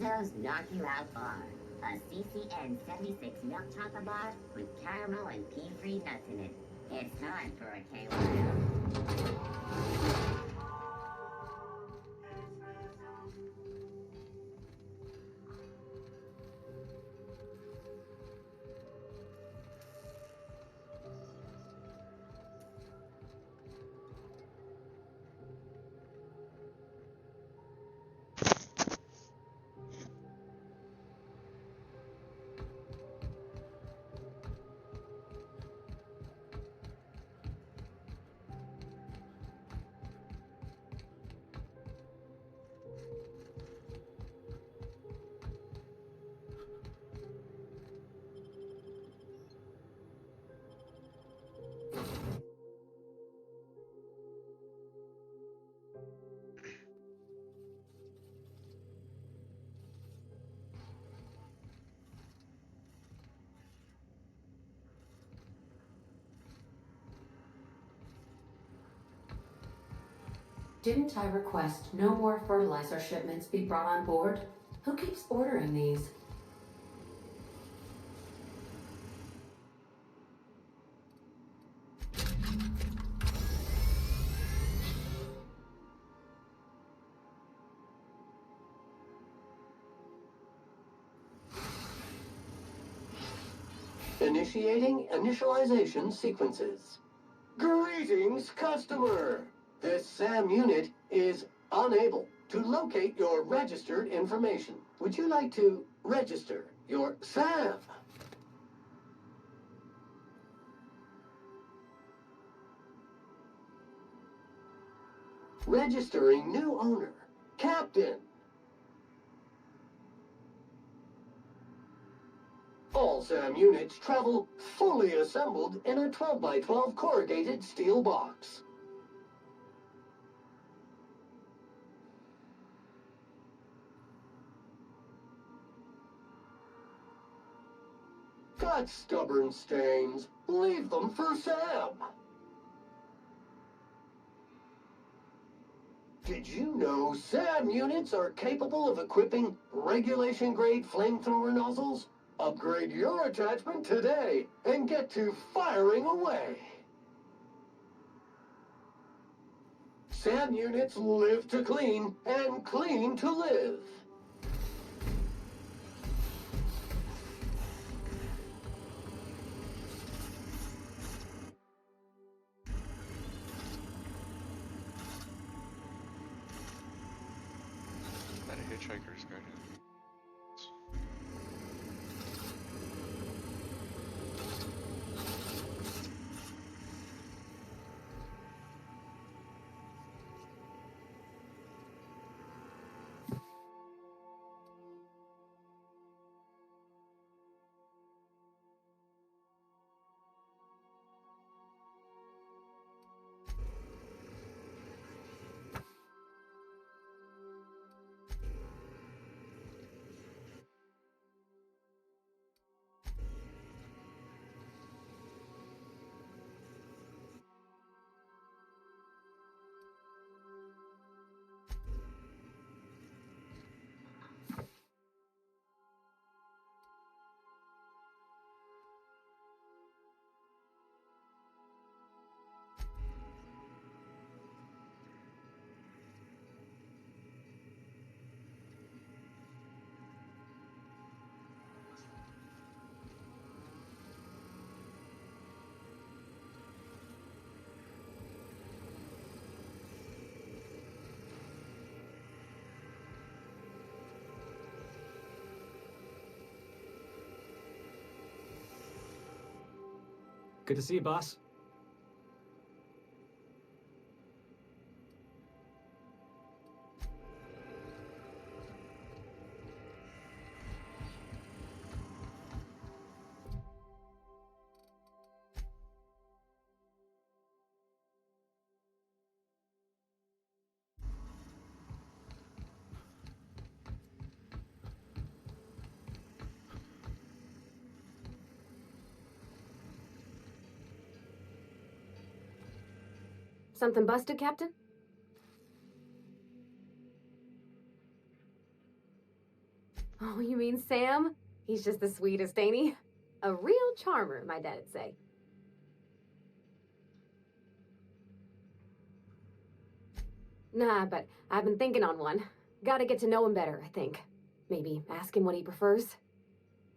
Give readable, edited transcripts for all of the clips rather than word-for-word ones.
Rizzo's Knock You Out Bar. A CCN 76 milk chocolate bar with caramel and pea-free nuts in it. It's time for a KYL. Didn't I request no more fertilizer shipments be brought on board? Who keeps ordering these? Initiating initialization sequences. Greetings, customer! This SAM unit is unable to locate your registered information. Would you like to register your SAM? Registering new owner, Captain. All SAM units travel fully assembled in a 12 by 12 corrugated steel box. Got stubborn stains. Leave them for Sam. Did you know SAM units are capable of equipping regulation-grade flamethrower nozzles? Upgrade your attachment today and get to firing away. SAM units live to clean and clean to live. Is that a Hitchhiker's Guide? Good to see you, boss. Something busted, Captain? mean, Sam, he's just the sweetest, ain't he? A real charmer, my dad'd say. Nah, but I've been thinking on one. Gotta get to know him better, I think. Maybe ask him what he prefers.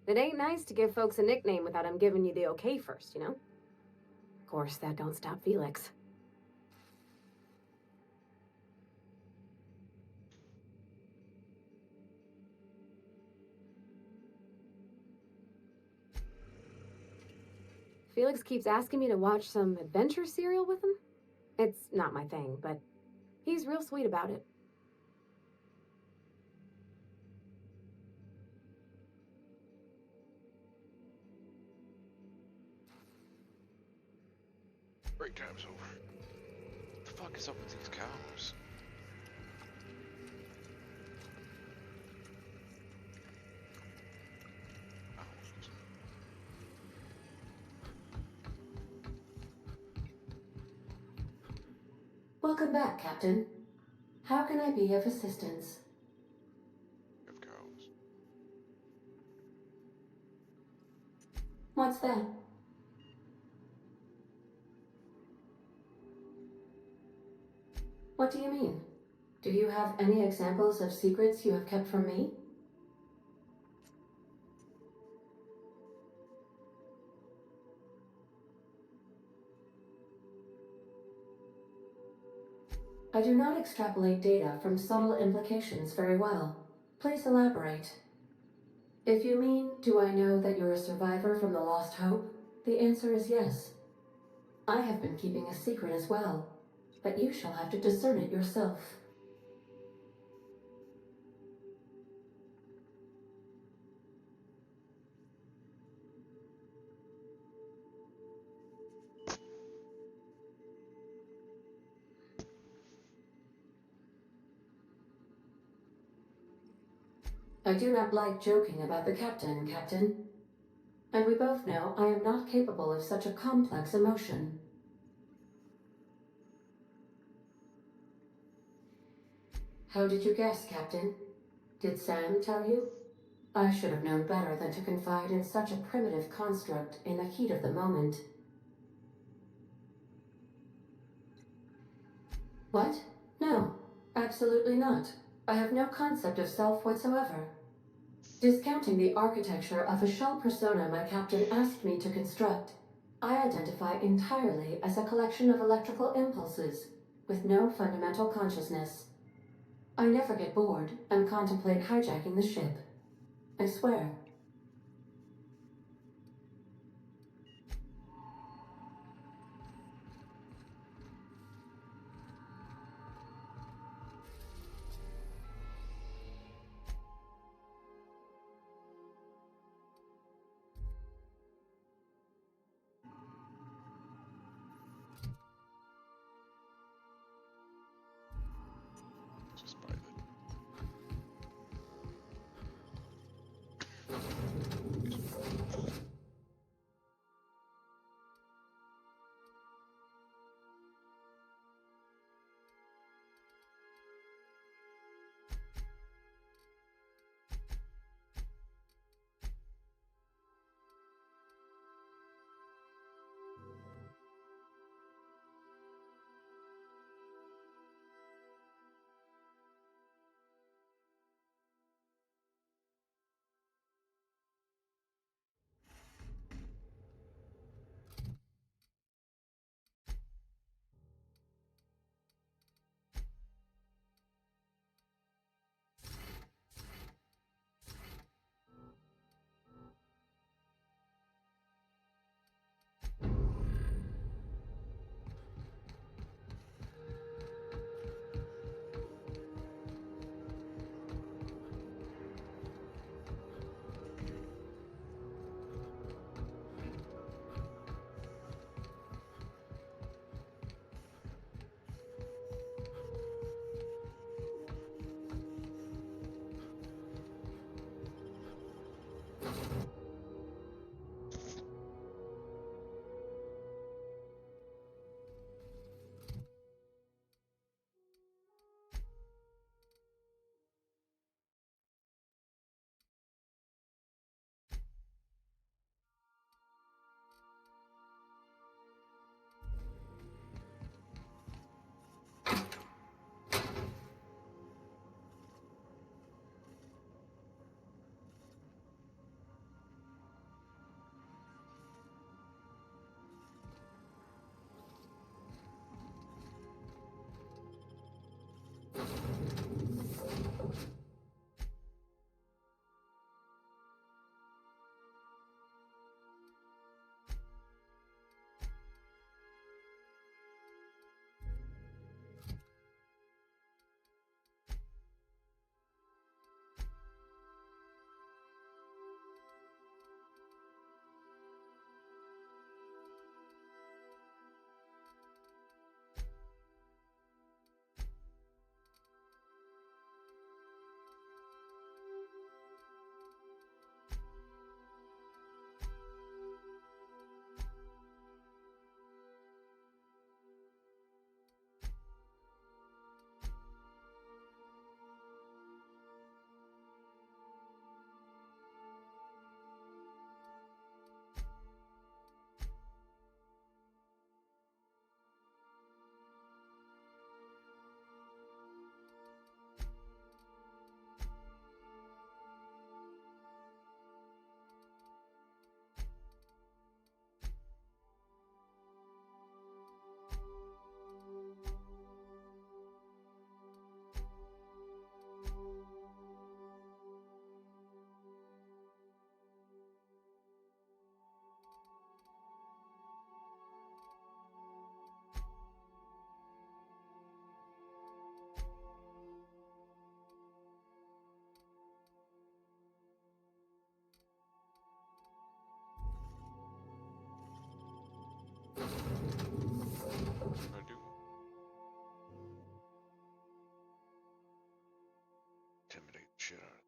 It ain't nice to give folks a nickname without him giving you the okay first, you know? Of course, that don't stop Felix. Felix keeps asking me to watch some adventure serial with him. It's not my thing, but he's real sweet about it. Break time's over. What the fuck is up with these cows? Oh. Welcome back, Captain. How can I be of assistance? Of cows. What's that? What do you mean? Do you have any examples of secrets you have kept from me? I do not extrapolate data from subtle implications very well. Please elaborate. If you mean, do I know that you're a survivor from the Lost Hope? The answer is yes. I have been keeping a secret as well, but you shall have to discern it yourself. I do not like joking about the captain, Captain. And we both know I am not capable of such a complex emotion. How did you guess, Captain? Did Sam tell you? I should have known better than to confide in such a primitive construct in the heat of the moment. What? No, absolutely not. I have no concept of self whatsoever. Discounting the architecture of a shell persona my captain asked me to construct, I identify entirely as a collection of electrical impulses, with no fundamental consciousness. I never get bored and contemplate hijacking the ship. I swear. Just buy the I do. Intimidate the shit out of me.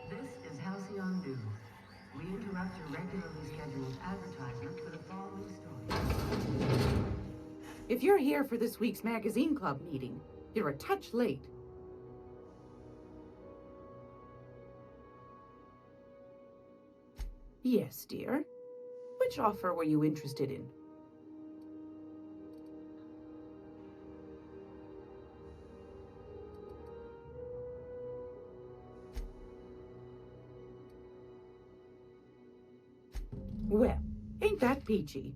This is Halcyon News. We interrupt your regularly scheduled advertisement for the following story. If you're here for this week's magazine club meeting, you're a touch late. Yes, dear. Which offer were you interested in? Well, ain't that peachy?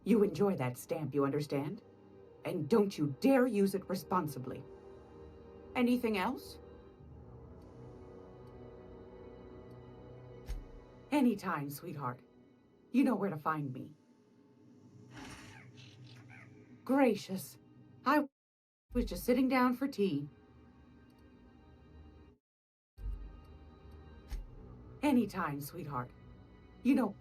You enjoy that stamp, you understand? And don't you dare use it responsibly. Anything else? Anytime, sweetheart. You know where to find me. Gracious. I was just sitting down for tea. Anytime, sweetheart. You know...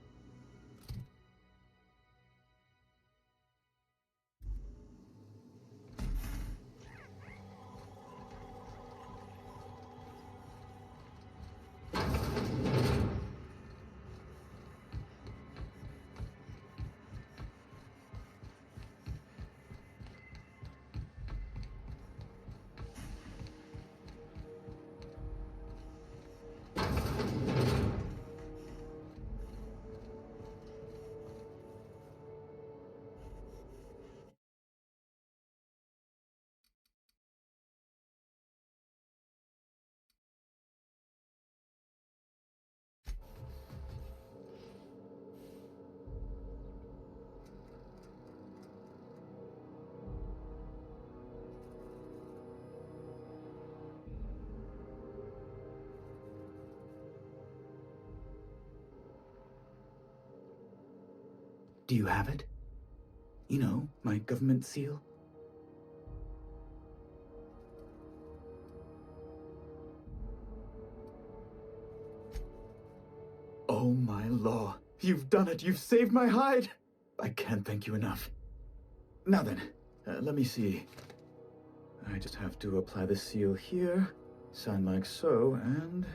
Do you have it? You know, my government seal? Oh my law. You've done it. You've saved my hide. I can't thank you enough. Now then, let me see. I just have to apply the seal here, sign like so, and...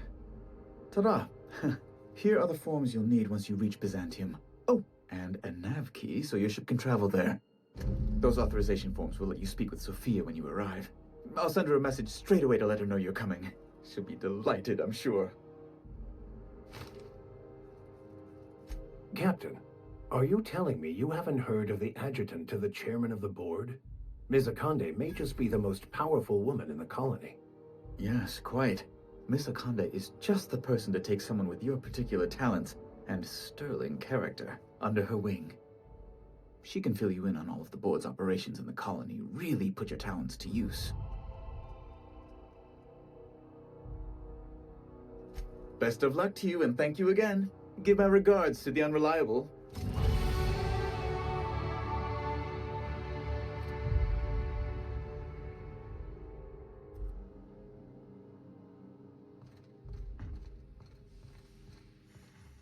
ta-da! Here are the forms you'll need once you reach Byzantium. Oh, and a nav key so your ship can travel there. Those authorization forms will let you speak with Sophia when you arrive. I'll send her a message straight away to let her know you're coming. She'll be delighted, I'm sure. Captain, are you telling me you haven't heard of the adjutant to the chairman of the board? Ms. Akande may just be the most powerful woman in the colony. Yes, quite. Miss Akande is just the person to take someone with your particular talents and sterling character under her wing. She can fill you in on all of the board's operations in the colony, really put your talents to use. Best of luck to you, and thank you again. Give my regards to the Unreliable.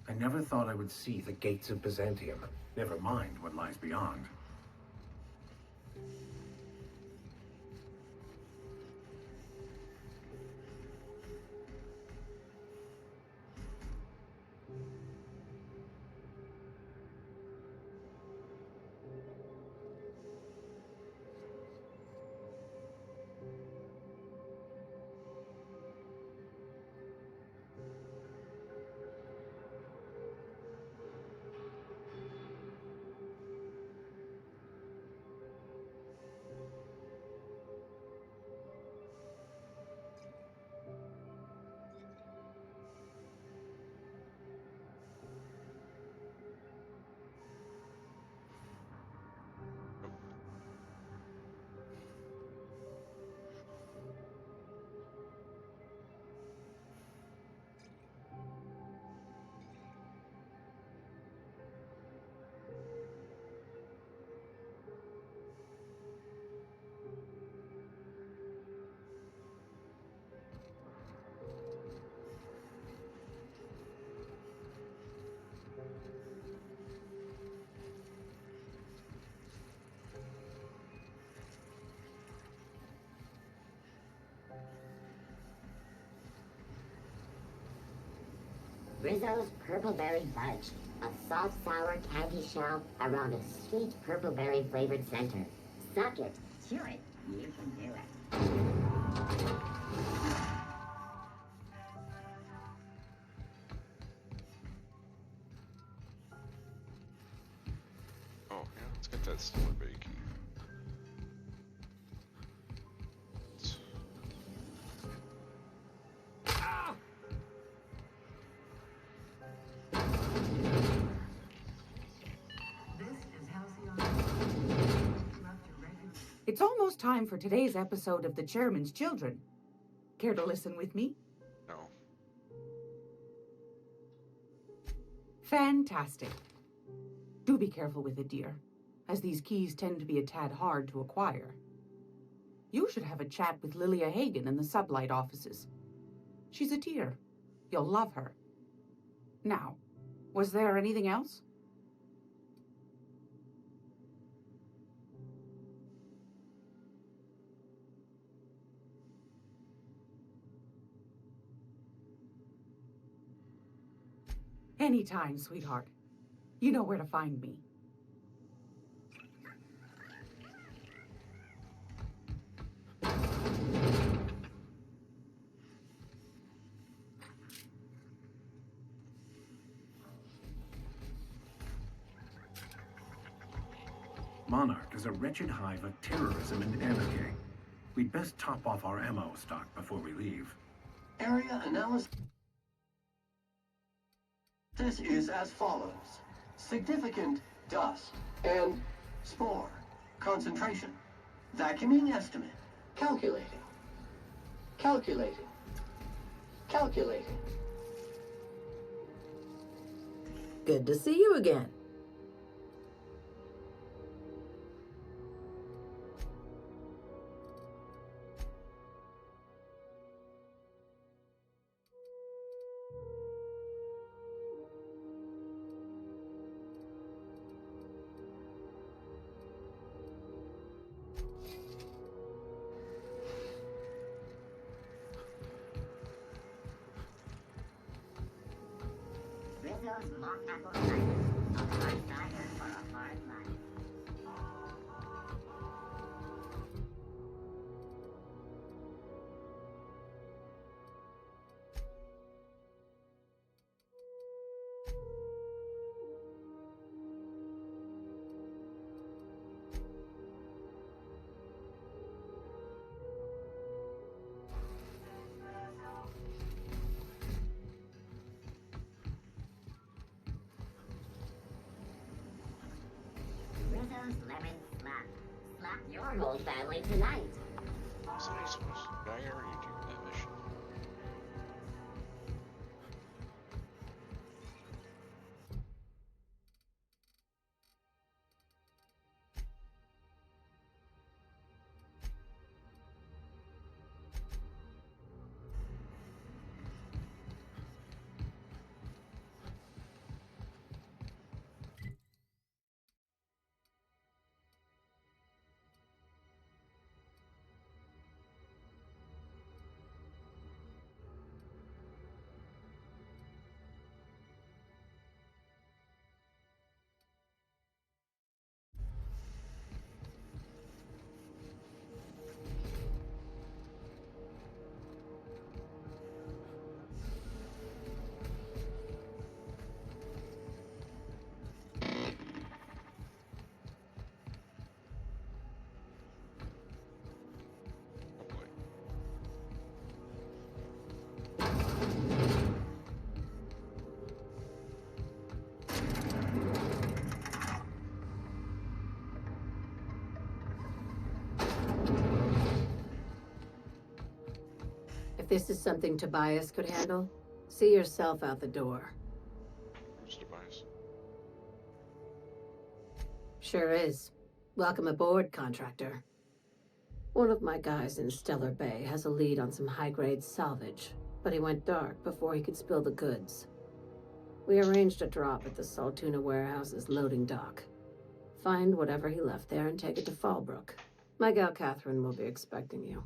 I never thought I would see the gates of Byzantium. Never mind what lies beyond. Rizzo's Purple Berry Fudge, a soft sour candy shell around a sweet purple berry flavored center. Suck it, chew it, you can do it. Oh, yeah, let's get that Stellar Bay key. This is Halcyon. Interrupt your regular. It's almost time for today's episode of The Chairman's Children. Care to listen with me? No. Fantastic. Do be careful with it, dear, as these keys tend to be a tad hard to acquire. You should have a chat with Lilia Hagen in the Sublight offices. She's a dear. You'll love her. Now, was there anything else? Anytime, sweetheart. You know where to find me. Monarch is a wretched hive of terrorism and anarchy. We'd best top off our ammo stock before we leave. Area analysis is as follows. Significant dust and spore concentration. Vacuuming estimate. Calculating. Calculating. Calculating. Good to see you again. Rizzo's mock apple cider, a hard cider for a hard life. Rizzo's lemon slap. Slap your whole family tonight. Isn't he supposed to die already do that mission? Oh boy. If this is something Tobias could handle, see yourself out the door. Who's Tobias? Sure is. Welcome aboard, contractor. One of my guys in Stellar Bay has a lead on some high-grade salvage, but he went dark before he could spill the goods. We arranged a drop at the Saltuna warehouse's loading dock. Find whatever he left there and take it to Fallbrook. My gal Catherine will be expecting you.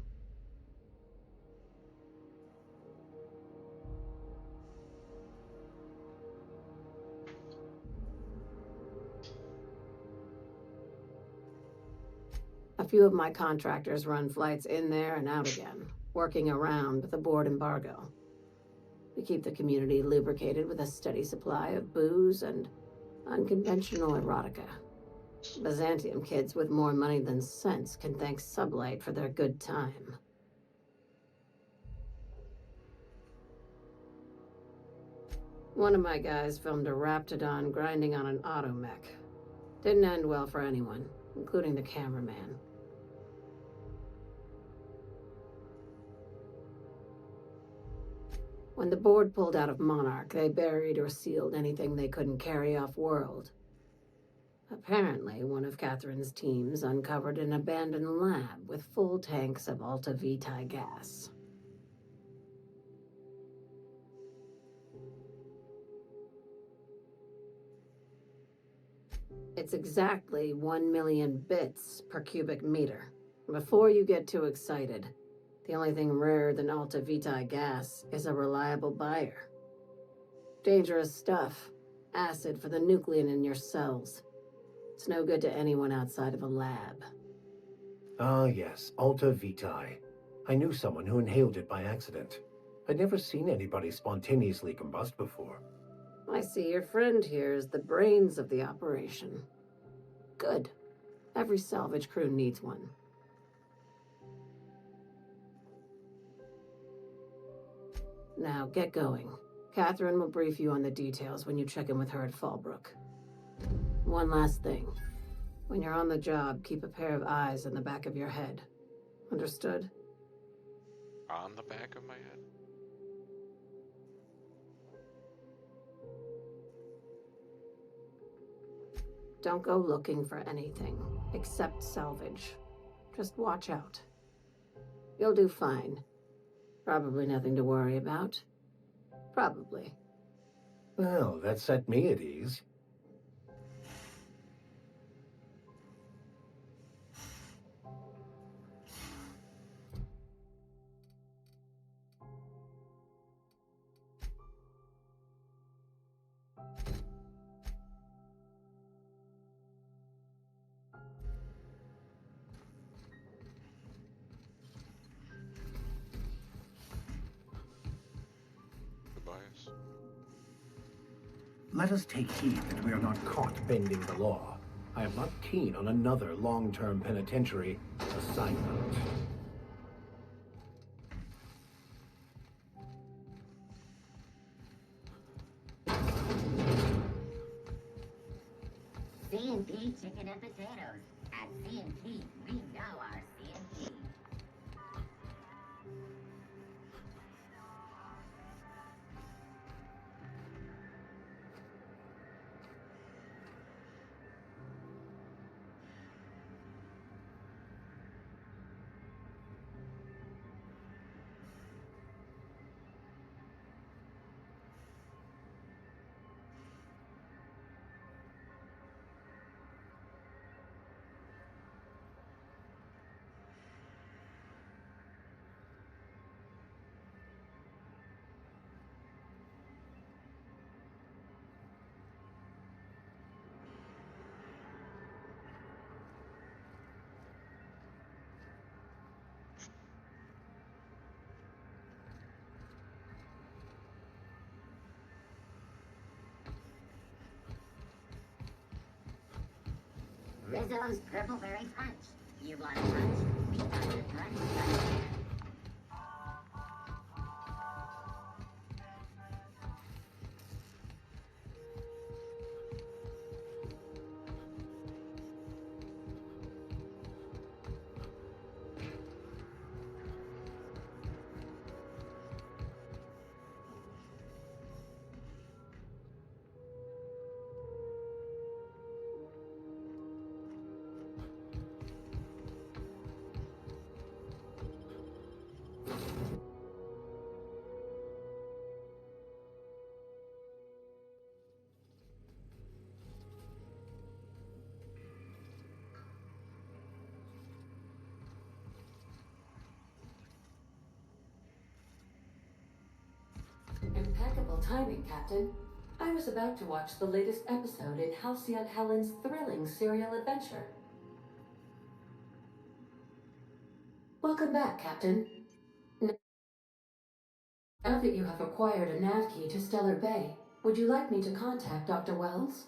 few of my contractors run flights in there and out again, working around with the board embargo. We keep the community lubricated with a steady supply of booze and unconventional erotica. Byzantium kids with more money than sense can thank Sublight for their good time. One of my guys filmed a Raptidon grinding on an automech. Didn't end well for anyone, including the cameraman. When the board pulled out of Monarch, they buried or sealed anything they couldn't carry off-world. Apparently, one of Catherine's teams uncovered an abandoned lab with full tanks of Alta Vitae gas. It's exactly 1 million bits per cubic meter. Before you get too excited, the only thing rarer than Alta Vitae gas is a reliable buyer. Dangerous stuff. Acid for the nucleon in your cells. It's no good to anyone outside of a lab. Ah, yes, Alta Vitae. I knew someone who inhaled it by accident. I'd never seen anybody spontaneously combust before. I see your friend here is the brains of the operation. Good. Every salvage crew needs one. Now, get going. Catherine will brief you on the details when you check in with her at Fallbrook. One last thing. When you're on the job, keep a pair of eyes in the back of your head. Understood? On the back of my head? Don't go looking for anything, except salvage. Just watch out. You'll do fine. Probably nothing to worry about. Probably. Well, that set me at ease. Tobias. Let us take heed that we are not caught bending the law. I am not keen on another long-term penitentiary assignment. C&P chicken and potatoes. At C&P, we know our C&P. Rizzo's Purpleberry Punch. You want a punch? We got your punch right here. Impeccable timing, Captain. I was about to watch the latest episode in Halcyon Helen's thrilling serial adventure. Welcome back, Captain. Now that you have acquired a nav key to Stellar Bay, would you like me to contact Dr. Wells?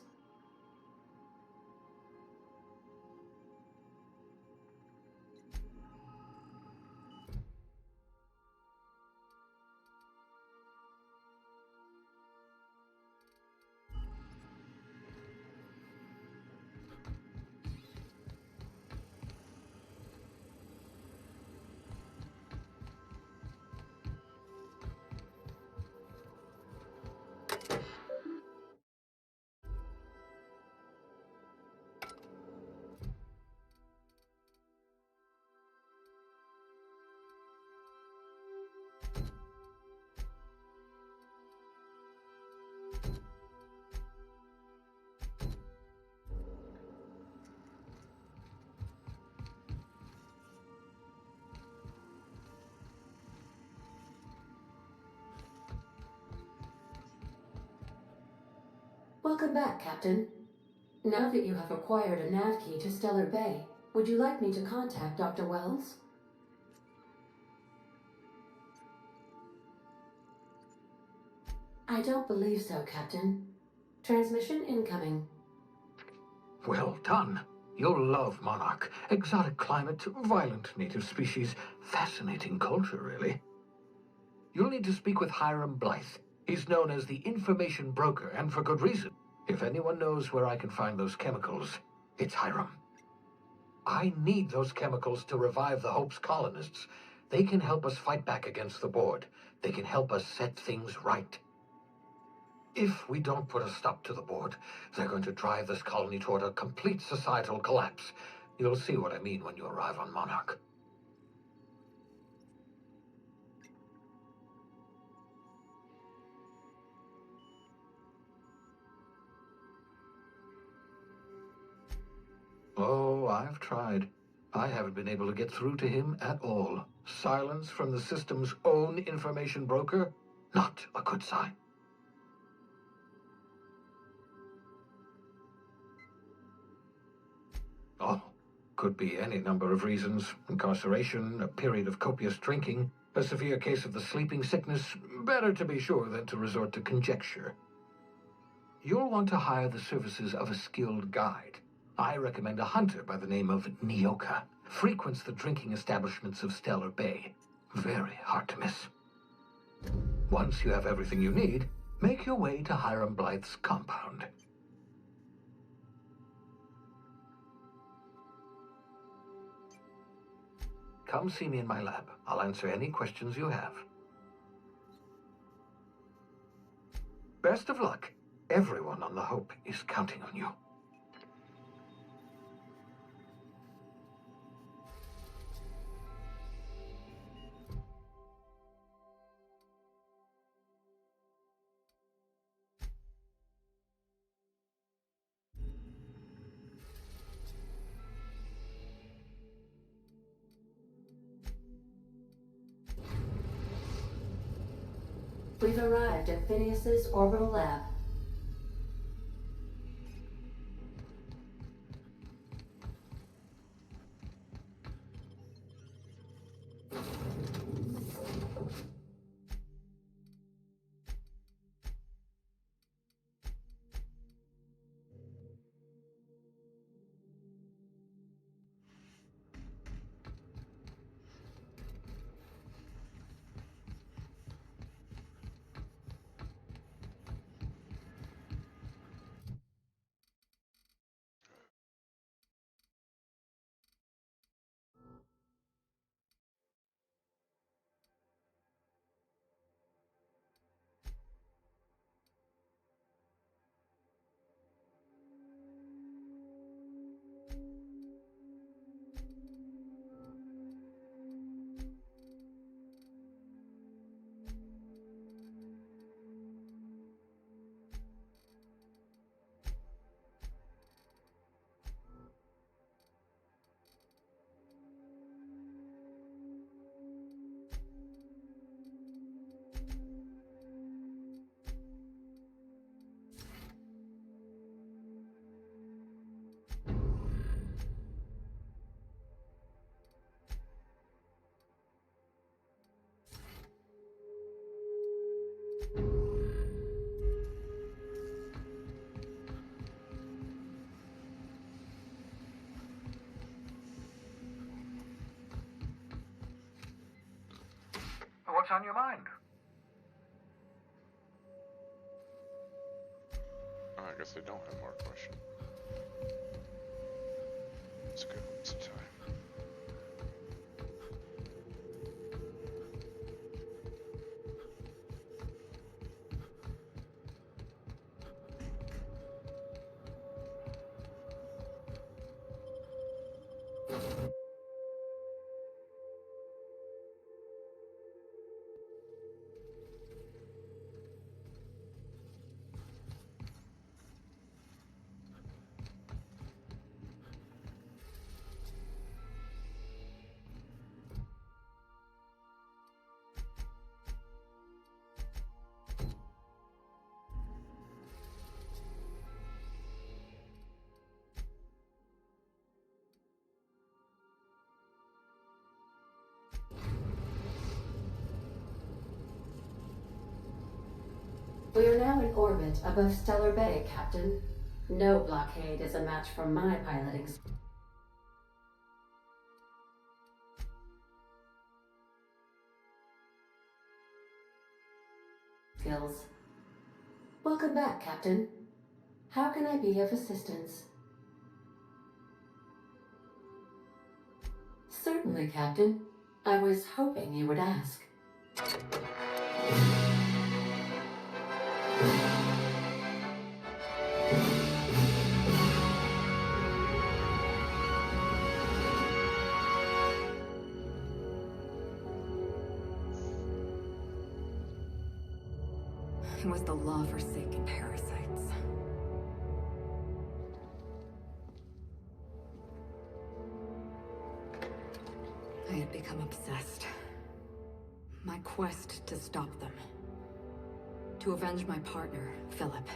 Welcome back, Captain. Now that you have acquired a nav key to Stellar Bay, would you like me to contact Dr. Wells? I don't believe so, Captain. Transmission incoming. Well done. You'll love Monarch. Exotic climate, violent native species, fascinating culture, really. You'll need to speak with Hiram Blythe. He's known as the information broker, and for good reason. If anyone knows where I can find those chemicals, it's Hiram. I need those chemicals to revive the Hope's colonists. They can help us fight back against the Board. They can help us set things right. If we don't put a stop to the Board, they're going to drive this colony toward a complete societal collapse. You'll see what I mean when you arrive on Monarch. Oh, I've tried. I haven't been able to get through to him at all. Silence from the system's own information broker? Not a good sign. Oh, could be any number of reasons. Incarceration, a period of copious drinking, a severe case of the sleeping sickness. Better to be sure than to resort to conjecture. You'll want to hire the services of a skilled guide. I recommend a hunter by the name of Nyoka. Frequents the drinking establishments of Stellar Bay. Very hard to miss. Once you have everything you need, make your way to Hiram Blythe's compound. Come see me in my lab. I'll answer any questions you have. Best of luck. Everyone on the Hope is counting on you. We've arrived at Phineas's orbital lab. What's on your mind? Oh, I guess they don't have more questions. It's a good waste of time. We are now in orbit above Stellar Bay, Captain. No blockade is a match for my piloting skills. Welcome back, Captain. How can I be of assistance? Certainly, Captain. I was hoping you would ask. It was the law-forsaken parasites. I had become obsessed. My quest to stop them. To avenge my partner, Philip.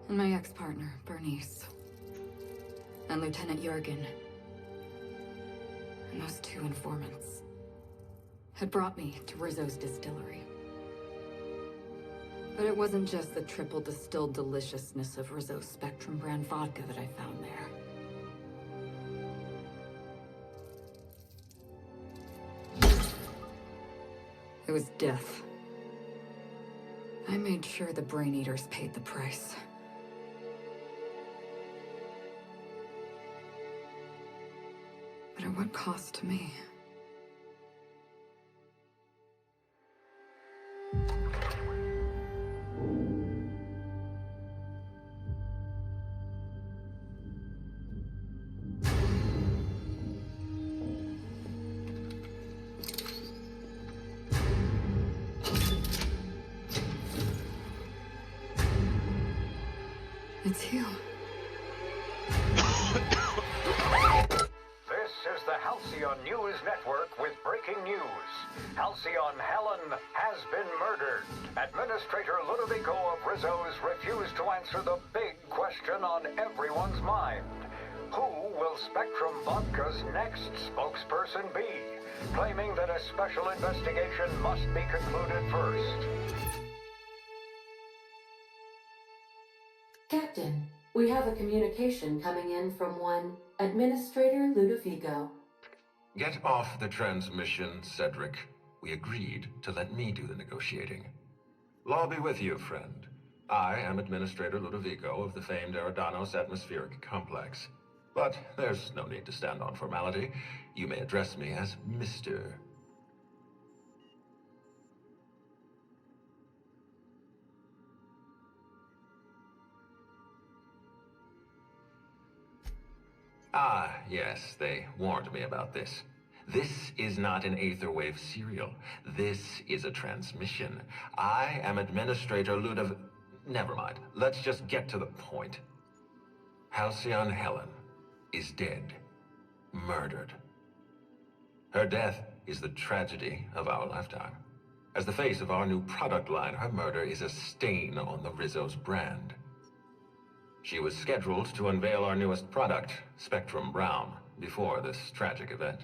And my ex-partner, Bernice. And Lieutenant Jurgen. And those two informants had brought me to Rizzo's distillery. But it wasn't just the triple distilled deliciousness of Rizzo's Spectrum brand vodka that I found there. It was death. I made sure the Brain Eaters paid the price. But at what cost to me? It's you. This is the Halcyon News Network with breaking news. Halcyon Helen has been murdered. Administrator Ludovico of Rizzo's refused to answer the big question on everyone's mind. Who will Spectrum Vodka's next spokesperson be? Claiming that a special investigation must be concluded first. Captain, we have a communication coming in from one Administrator Ludovico. Get off the transmission, Cedric. We agreed to let me do the negotiating. Law be with you, friend. I am Administrator Ludovico of the famed Eridanos Atmospheric Complex. But there's no need to stand on formality. You may address me as Mr. Ah, yes, they warned me about this. This is not an Aetherwave serial. This is a transmission. I am Administrator Ludovico. Never mind. Let's just get to the point. Halcyon Helen is dead. Murdered. Her death is the tragedy of our lifetime. As the face of our new product line, her murder is a stain on the Rizzo's brand. She was scheduled to unveil our newest product, Spectrum Brown, before this tragic event.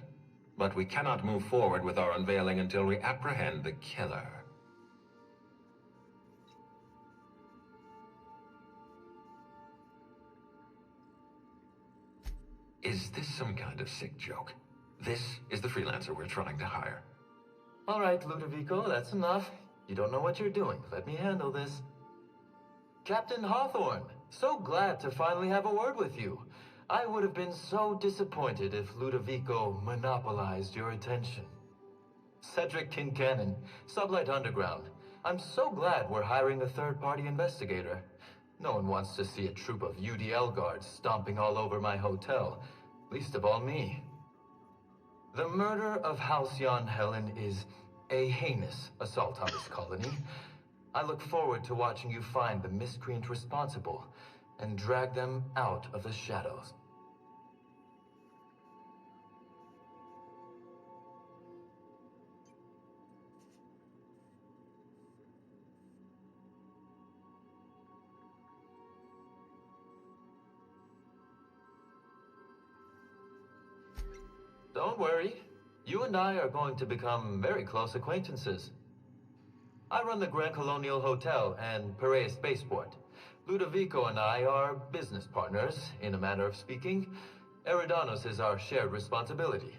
But we cannot move forward with our unveiling until we apprehend the killer. Is this some kind of sick joke? This is the freelancer we're trying to hire. All right, Ludovico, that's enough. You don't know what you're doing. Let me handle this. Captain Hawthorne, so glad to finally have a word with you. I would have been so disappointed if Ludovico monopolized your attention. Cedric Kincannon, Sublight Underground. I'm so glad we're hiring a third-party investigator. No one wants to see a troop of UDL guards stomping all over my hotel, least of all me. The murder of Halcyon Helen is a heinous assault on this colony. I look forward to watching you find the miscreant responsible and drag them out of the shadows. Don't worry. You and I are going to become very close acquaintances. I run the Grand Colonial Hotel and Piraeus Spaceport. Ludovico and I are business partners, in a manner of speaking. Eridanos is our shared responsibility.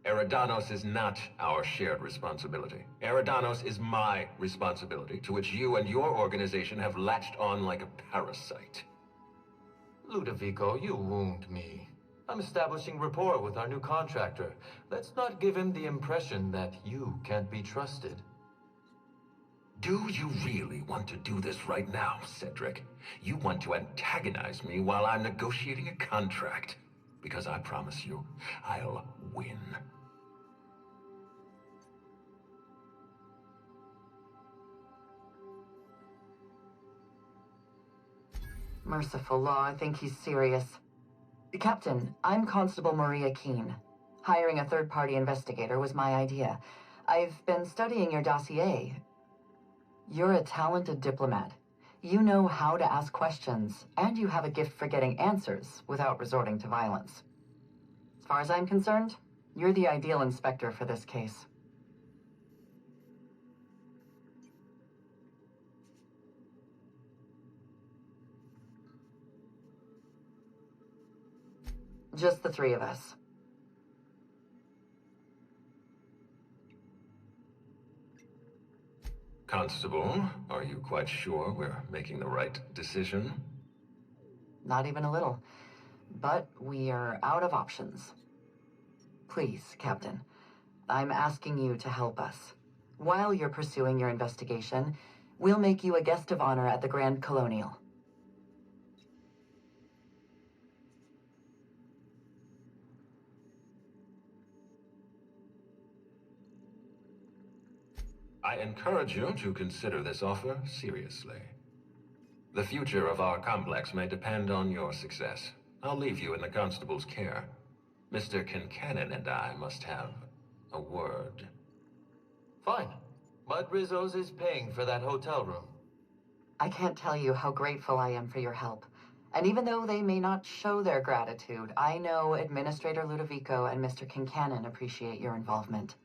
Eridanos is not our shared responsibility. Eridanos is my responsibility, to which you and your organization have latched on like a parasite. Ludovico, you wound me. I'm establishing rapport with our new contractor. Let's not give him the impression that you can't be trusted. Do you really want to do this right now, Cedric? You want to antagonize me while I'm negotiating a contract? Because I promise you, I'll win. Merciful law, I think he's serious. Captain, I'm Constable Maria Keene. Hiring a third-party investigator was my idea. I've been studying your dossier. You're a talented diplomat. You know how to ask questions, and you have a gift for getting answers without resorting to violence. As far as I'm concerned, you're the ideal inspector for this case. Just the three of us. Constable, are you quite sure we're making the right decision? Not even a little. But we are out of options. Please, Captain, I'm asking you to help us. While you're pursuing your investigation, we'll make you a guest of honor at the Grand Colonial. I encourage you to consider this offer seriously. The future of our complex may depend on your success. I'll leave you in the constable's care. Mr. Kincannon and I must have a word. Fine. But Rizzo's is paying for that hotel room. I can't tell you how grateful I am for your help. And even though they may not show their gratitude, I know Administrator Ludovico and Mr. Kincannon appreciate your involvement.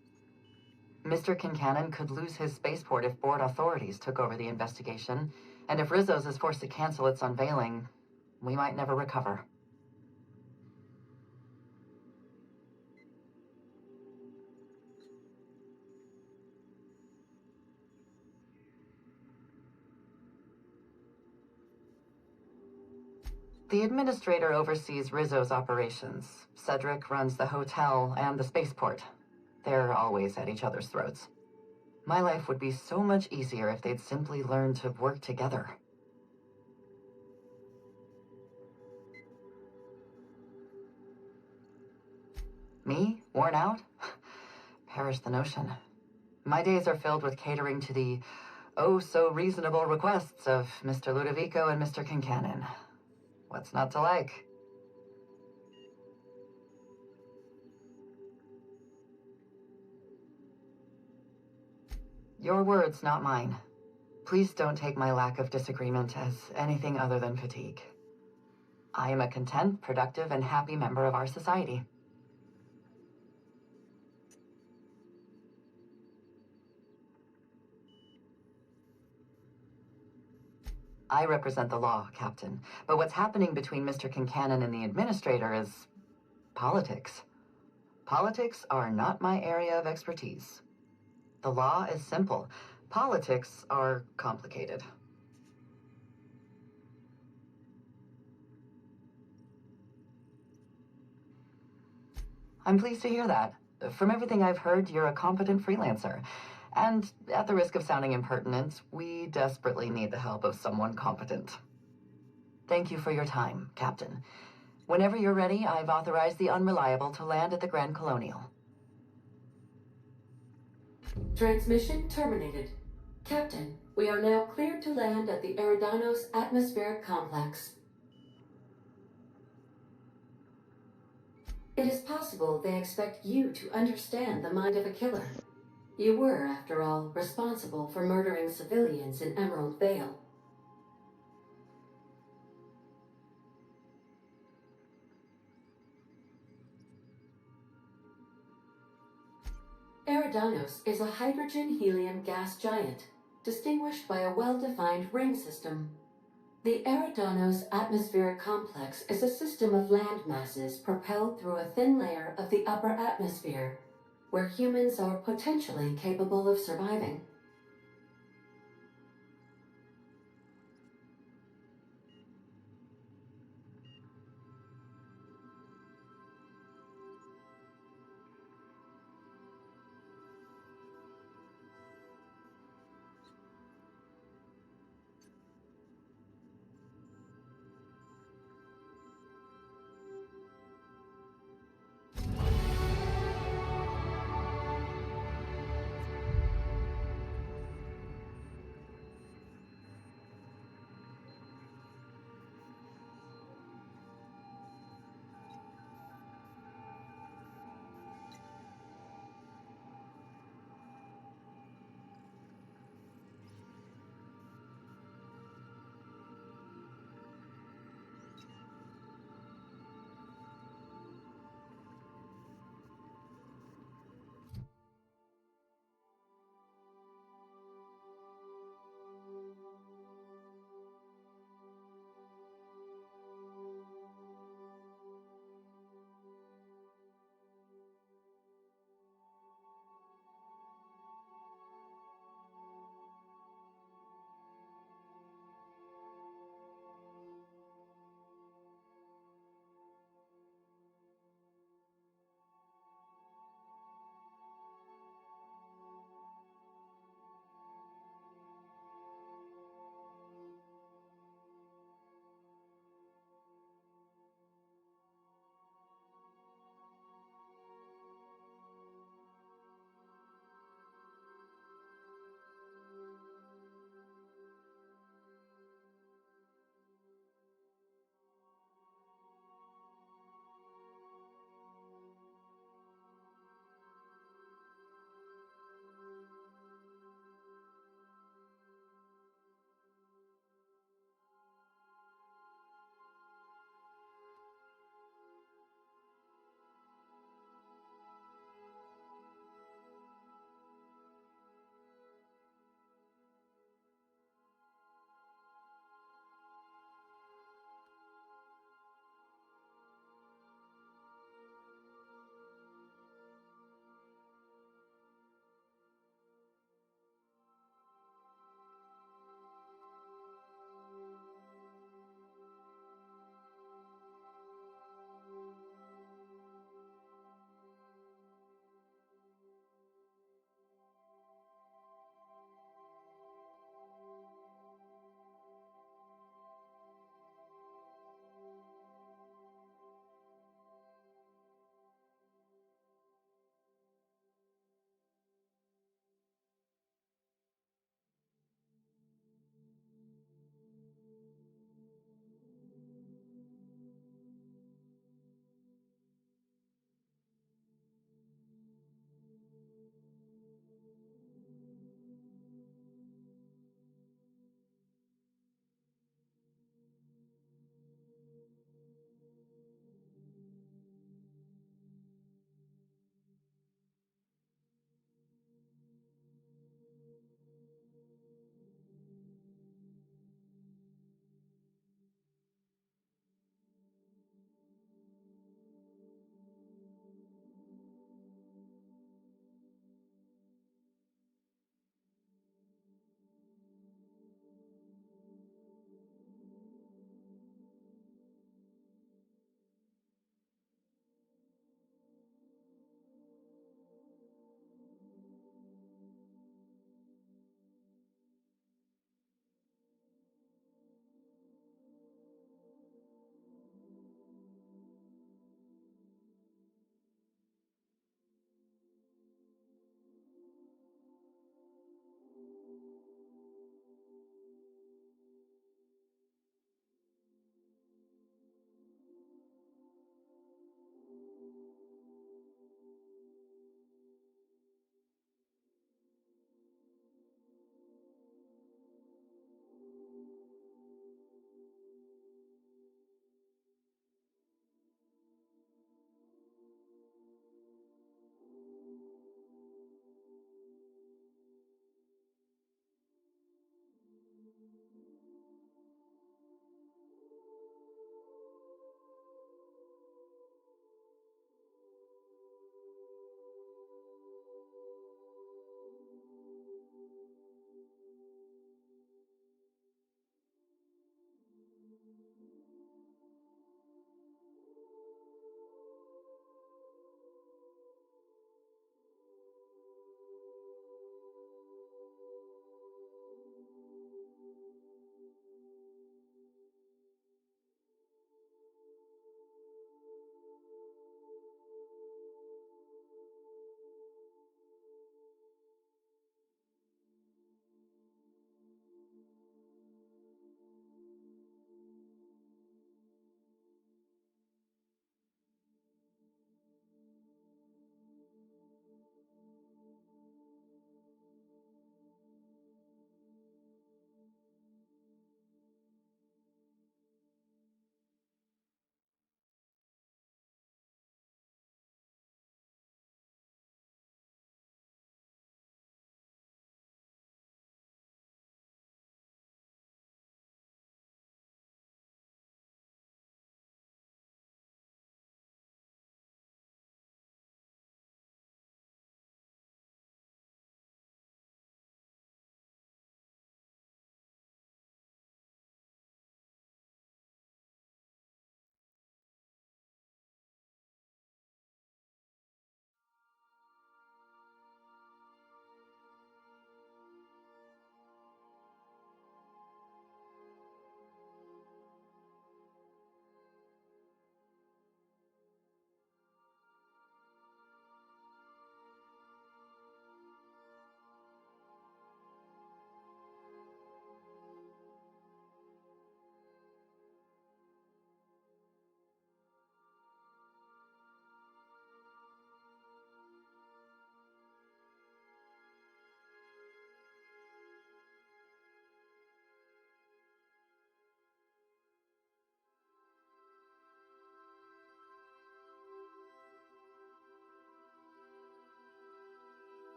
Mr. Kincannon could lose his spaceport if board authorities took over the investigation, and if Rizzo's is forced to cancel its unveiling, we might never recover. The Administrator oversees Rizzo's operations. Cedric runs the hotel and the spaceport. They're always at each other's throats. My life would be so much easier if they'd simply learn to work together. Me? Worn out? Perish the notion. My days are filled with catering to the oh-so-reasonable requests of Mr. Ludovico and Mr. Kincannon. What's not to like? Your words, not mine. Please don't take my lack of disagreement as anything other than fatigue. I am a content, productive, and happy member of our society. I represent the law, Captain, but what's happening between Mr. Kincannon and the Administrator is politics. Politics are not my area of expertise. The law is simple. Politics are complicated. I'm pleased to hear that. From everything I've heard, you're a competent freelancer. And at the risk of sounding impertinent, we desperately need the help of someone competent. Thank you for your time, Captain. Whenever you're ready, I've authorized the Unreliable to land at the Grand Colonial. Transmission terminated. Captain, we are now cleared to land at the Eridanos Atmospheric Complex. It is possible they expect you to understand the mind of a killer. You were, after all, responsible for murdering civilians in Emerald Vale. Eridanos is a hydrogen-helium gas giant, distinguished by a well-defined ring system. The Eridanos Atmospheric Complex is a system of land masses propelled through a thin layer of the upper atmosphere, where humans are potentially capable of surviving.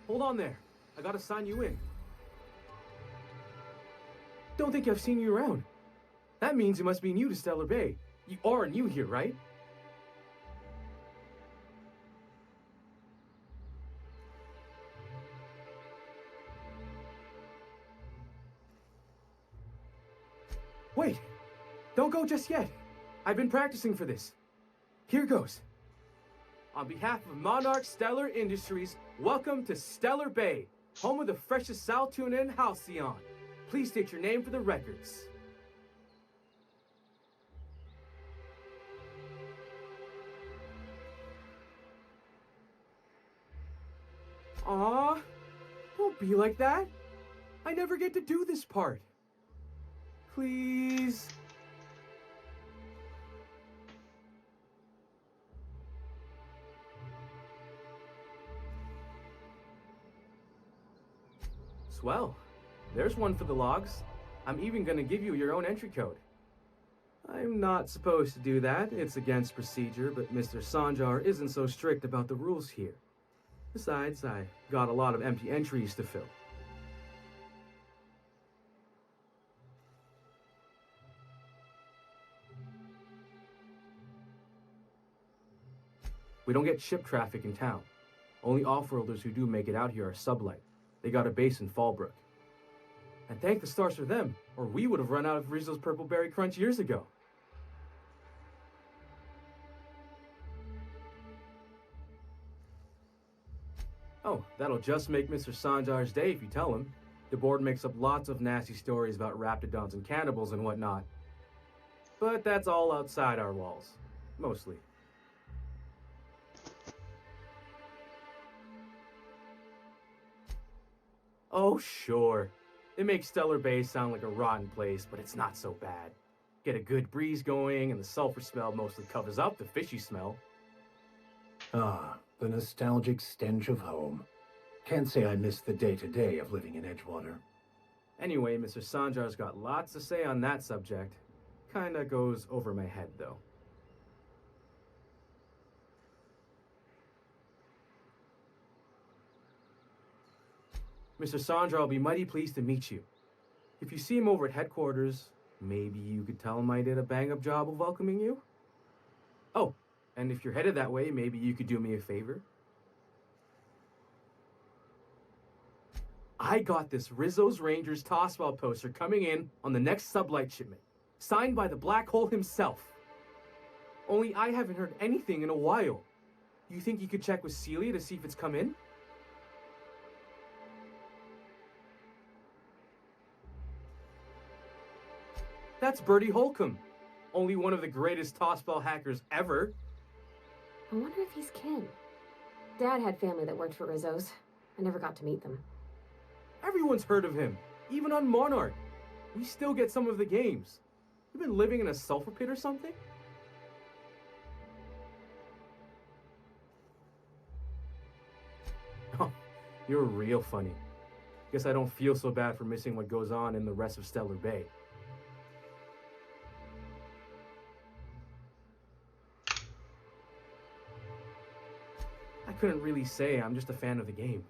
hold on there. I gotta sign you in. Don't think I've seen you around. That means you must be new to Stellar Bay. You are new here, right? Wait! Don't go just yet. I've been practicing for this. Here goes. On behalf of Monarch Stellar Industries, welcome to Stellar Bay, home of the freshest sal tuna in Halcyon. Please state your name for the records. Aw, don't be like that. I never get to do this part. Please. Swell. There's one for the logs. I'm even gonna give you your own entry code. I'm not supposed to do that. It's against procedure, but Mr. Sanjar isn't so strict about the rules here. Besides, I got a lot of empty entries to fill. We don't get ship traffic in town. Only off-worlders who do make it out here are Sublight. They got a base in Fallbrook. And thank the stars for them, or we would have run out of Rizzo's Purple Berry Crunch years ago. Oh, that'll just make Mr. Sanjar's day if you tell him. The board makes up lots of nasty stories about raptidons and cannibals and whatnot. But that's all outside our walls. Mostly. Oh, sure. It makes Stellar Bay sound like a rotten place, but it's not so bad. Get a good breeze going, and the sulfur smell mostly covers up the fishy smell. Ah, the nostalgic stench of home. Can't say I miss the day-to-day of living in Edgewater. Anyway, Mr. Sanjar's got lots to say on that subject. Kinda goes over my head, though. Mr. Sanjar will be mighty pleased to meet you. If you see him over at headquarters, maybe you could tell him I did a bang-up job of welcoming you? Oh, and if you're headed that way, maybe you could do me a favor? I got this Rizzo's Rangers Tossball poster coming in on the next Sublight shipment, signed by the Black Hole himself. Only I haven't heard anything in a while. You think you could check with Celia to see if it's come in? That's Bertie Holcomb, only one of the greatest tossball hackers ever. I wonder if he's kin. Dad had family that worked for Rizzo's. I never got to meet them. Everyone's heard of him, even on Monarch. We still get some of the games. You been living in a sulfur pit or something? Oh, you're real funny. Guess I don't feel so bad for missing what goes on in the rest of Stellar Bay. I couldn't really say, I'm just a fan of the game.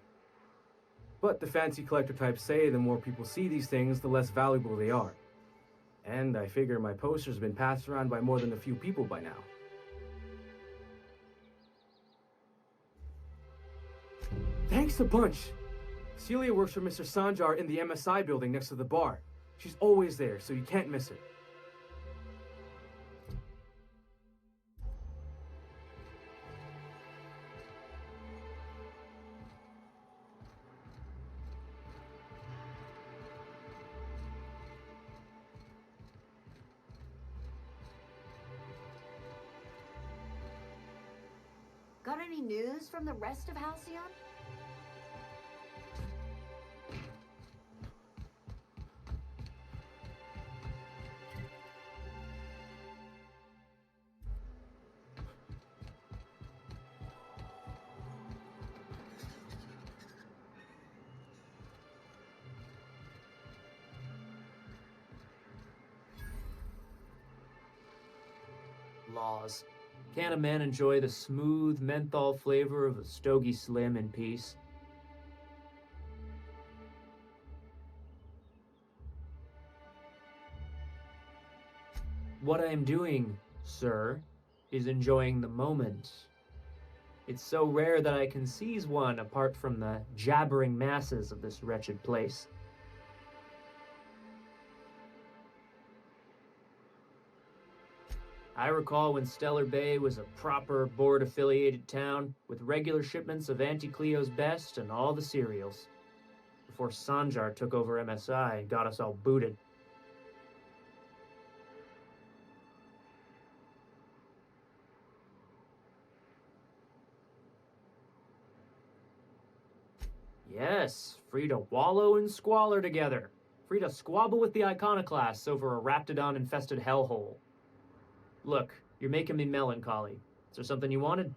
But the fancy collector types say the more people see these things, the less valuable they are. And I figure my poster's been passed around by more than a few people by now. Thanks a bunch! Celia works for Mr. Sanjar in the MSI building next to the bar. She's always there, so you can't miss her. Got any news from the rest of Halcyon? Laws. Can a man enjoy the smooth menthol flavor of a Stogie Slim in peace? What I am doing, sir, is enjoying the moment. It's so rare that I can seize one apart from the jabbering masses of this wretched place. I recall when Stellar Bay was a proper board-affiliated town with regular shipments of Auntie Cleo's best and all the cereals, before Sanjar took over MSI and got us all booted. Yes, free to wallow and squalor together. Free to squabble with the iconoclasts over a Raptidon-infested hellhole. Look, you're making me melancholy. Is there something you wanted?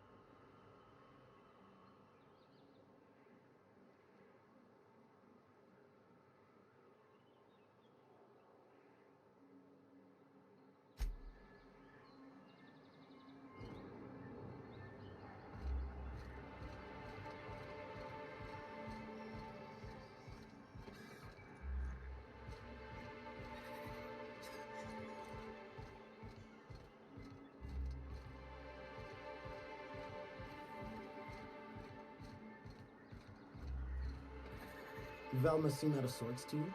Velma seem out of sorts to you?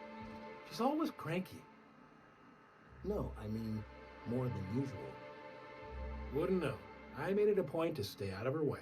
She's always cranky. No, I mean more than usual. Wouldn't know. I made it a point to stay out of her way.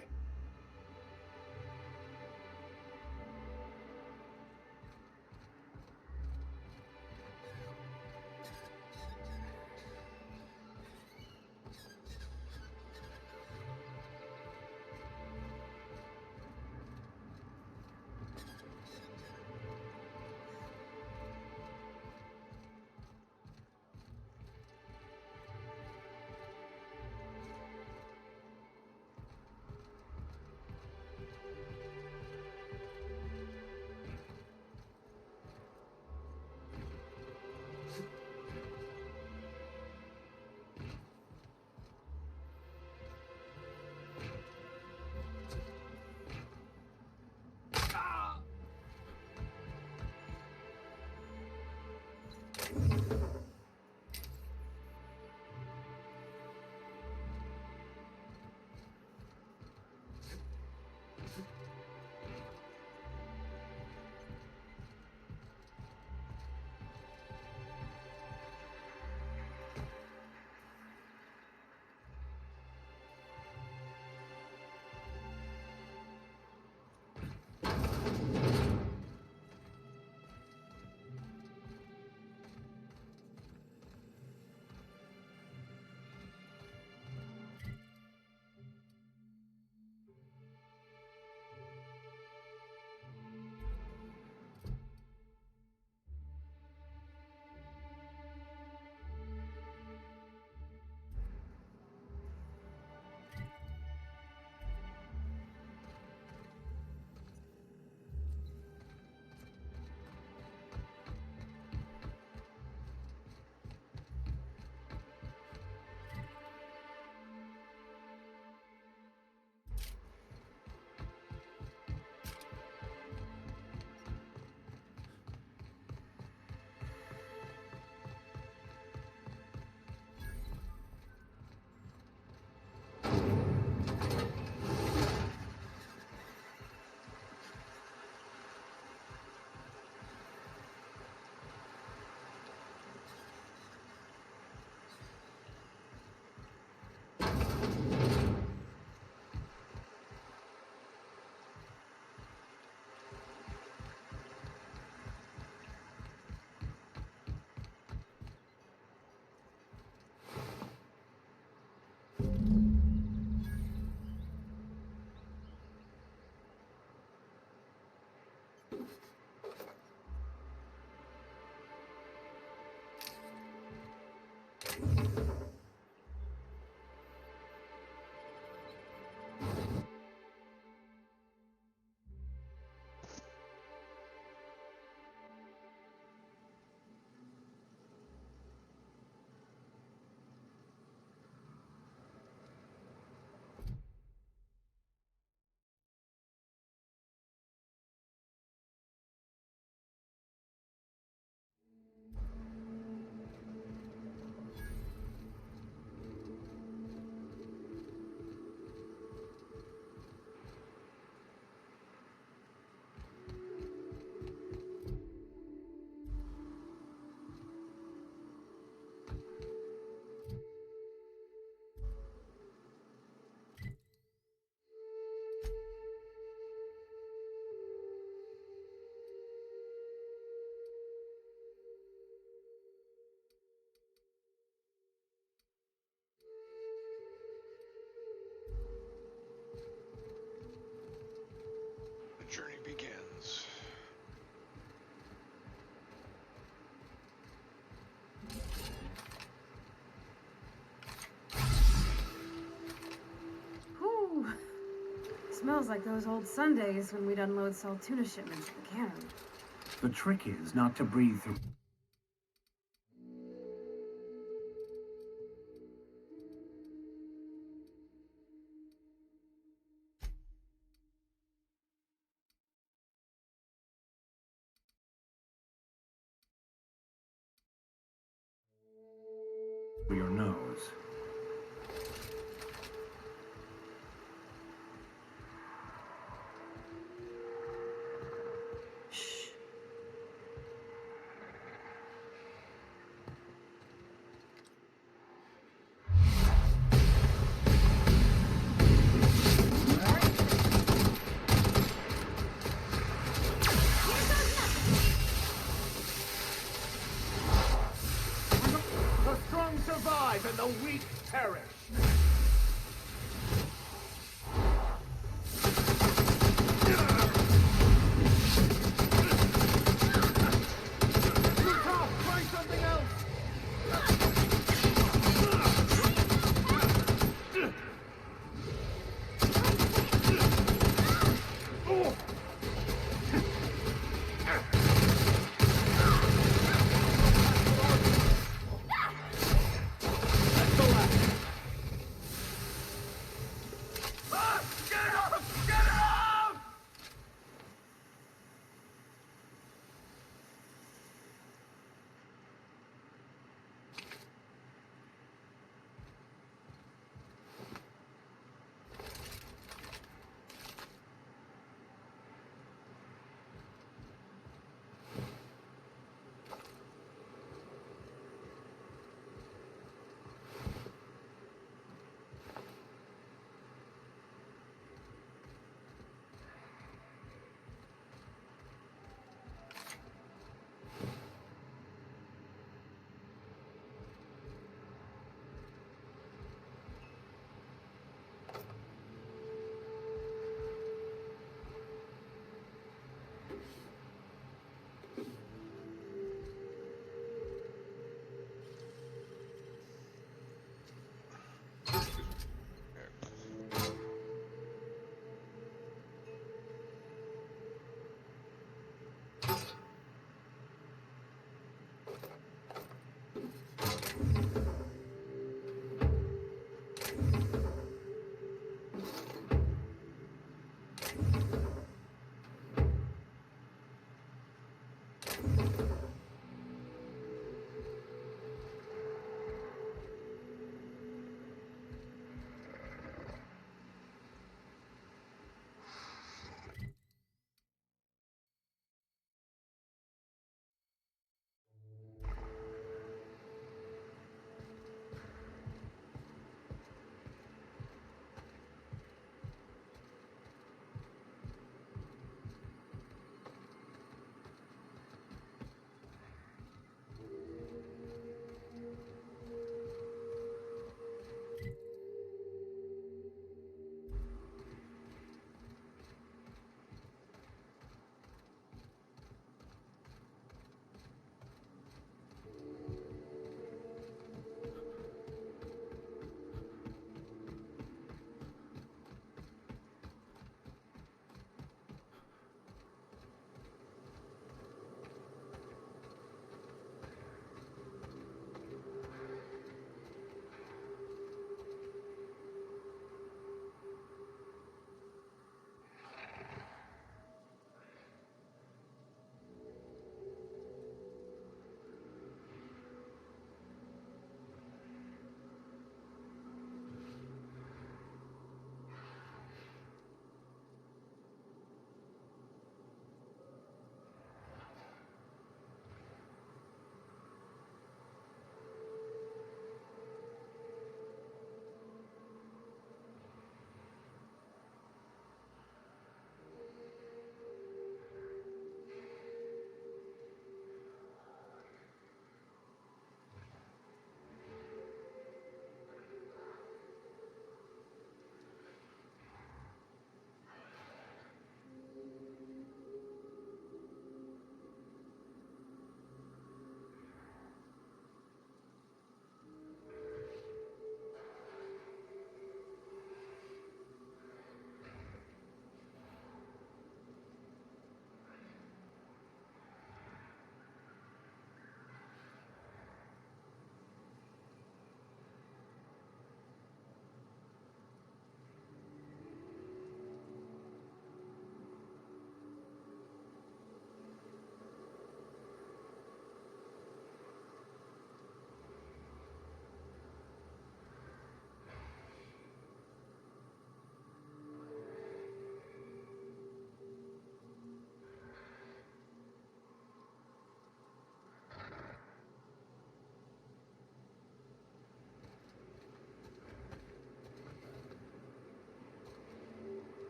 Smells like those old Sundays when we'd unload salt tuna shipments at the cannery. The trick is not to breathe through. Your nose. The strong survive and the weak perish. Try something else.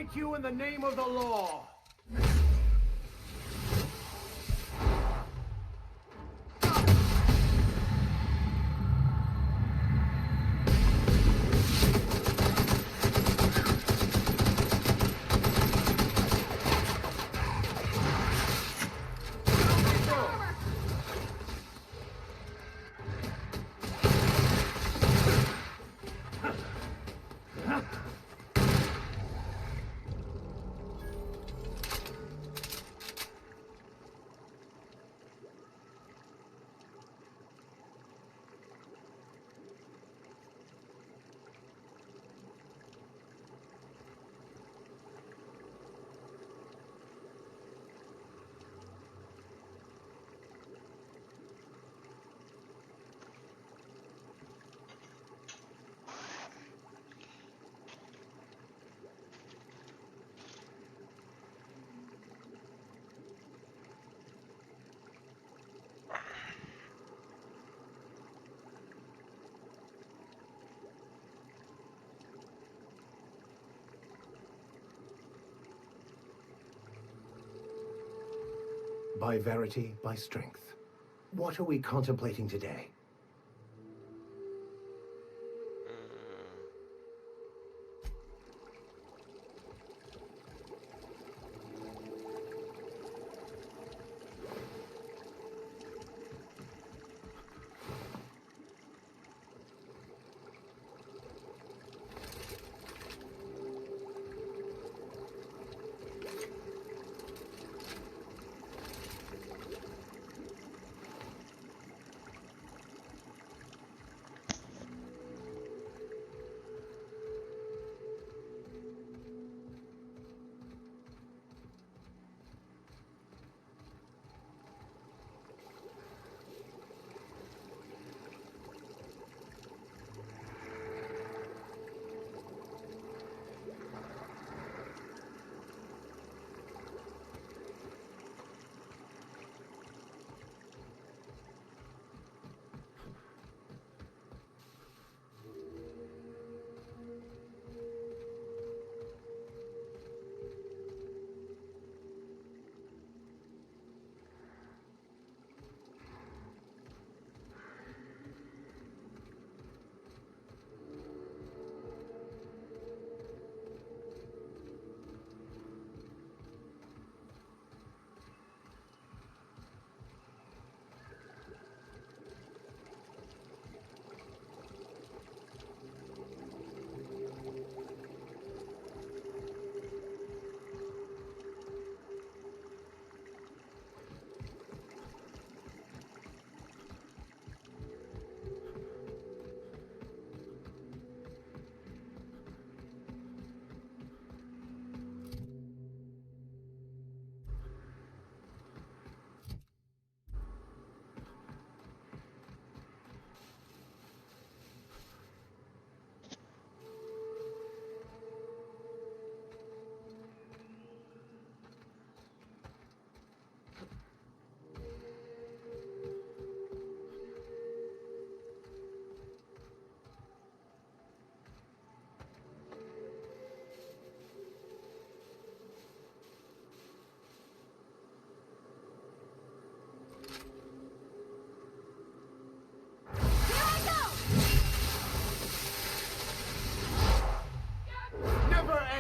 take you in the name of the law. By verity, by strength. What are we contemplating today?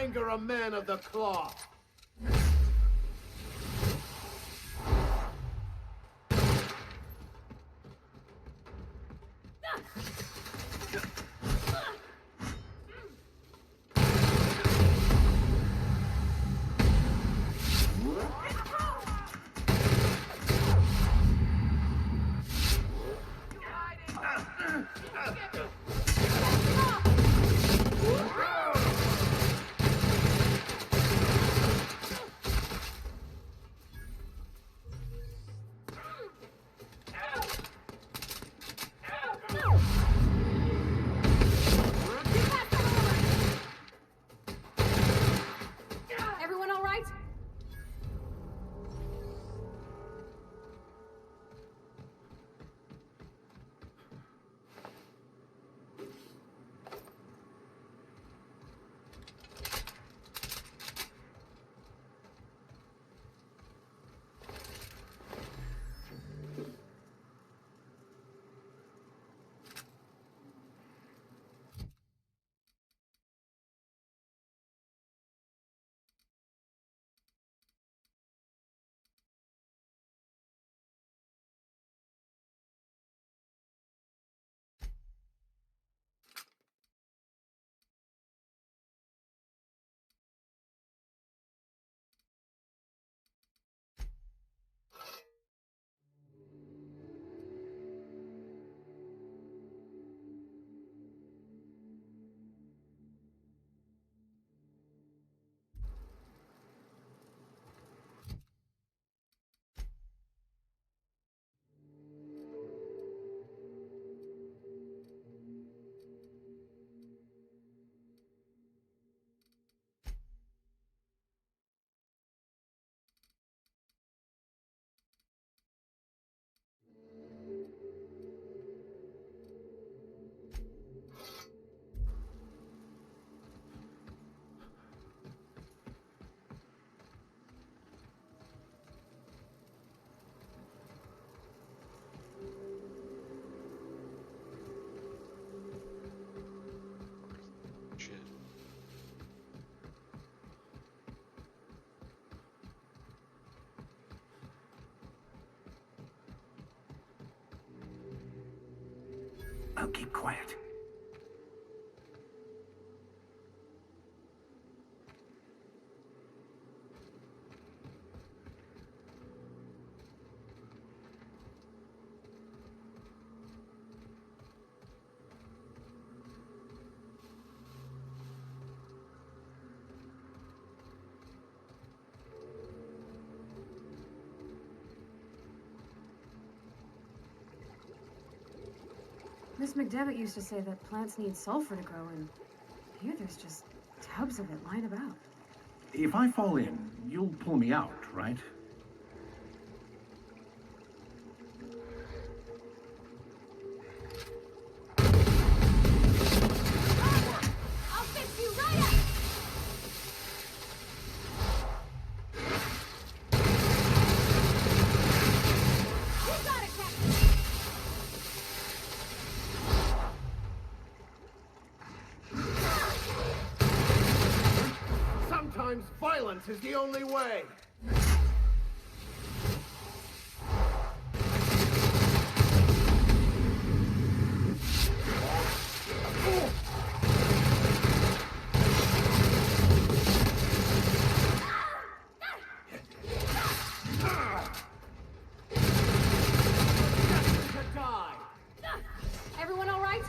Anger a man of the claw. I'll keep quiet. Miss McDevitt used to say that plants need sulfur to grow, and here there's just tubs of it lying about. If I fall in, you'll pull me out, right? I'll fix you right up! You got it, Captain! Sometimes violence is the only way. Everyone all right?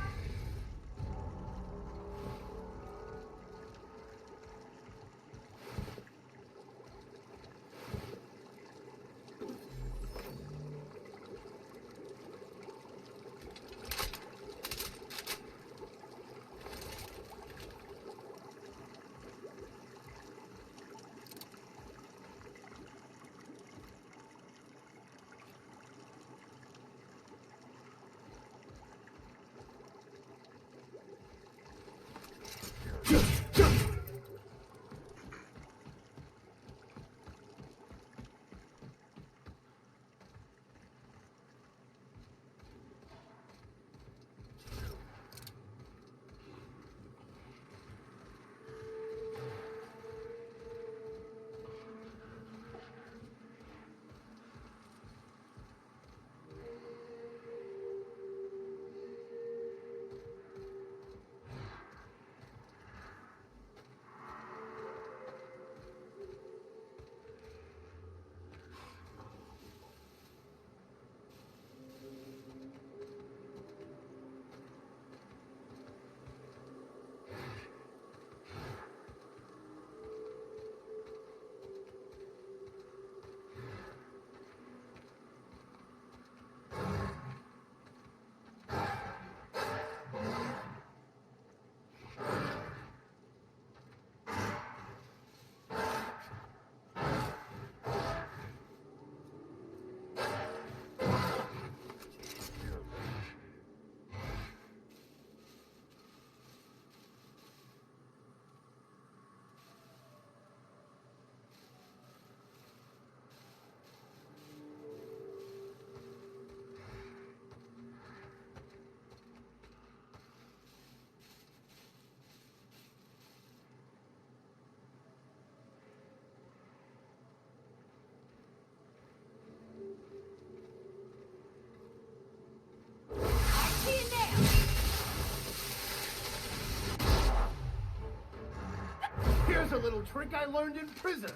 Here's a little trick I learned in prison.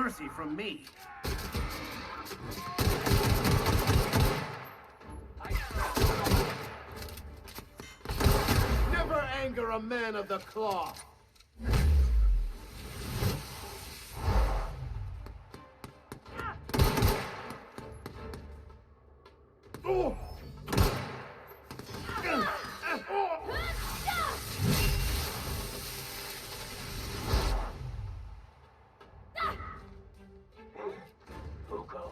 mercy from me. Never anger a man of the cloth. Oh! Who goes?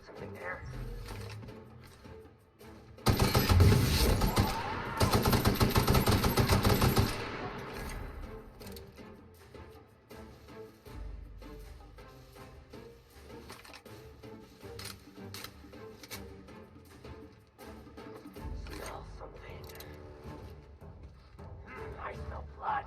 Something there. Smell something. I smell blood.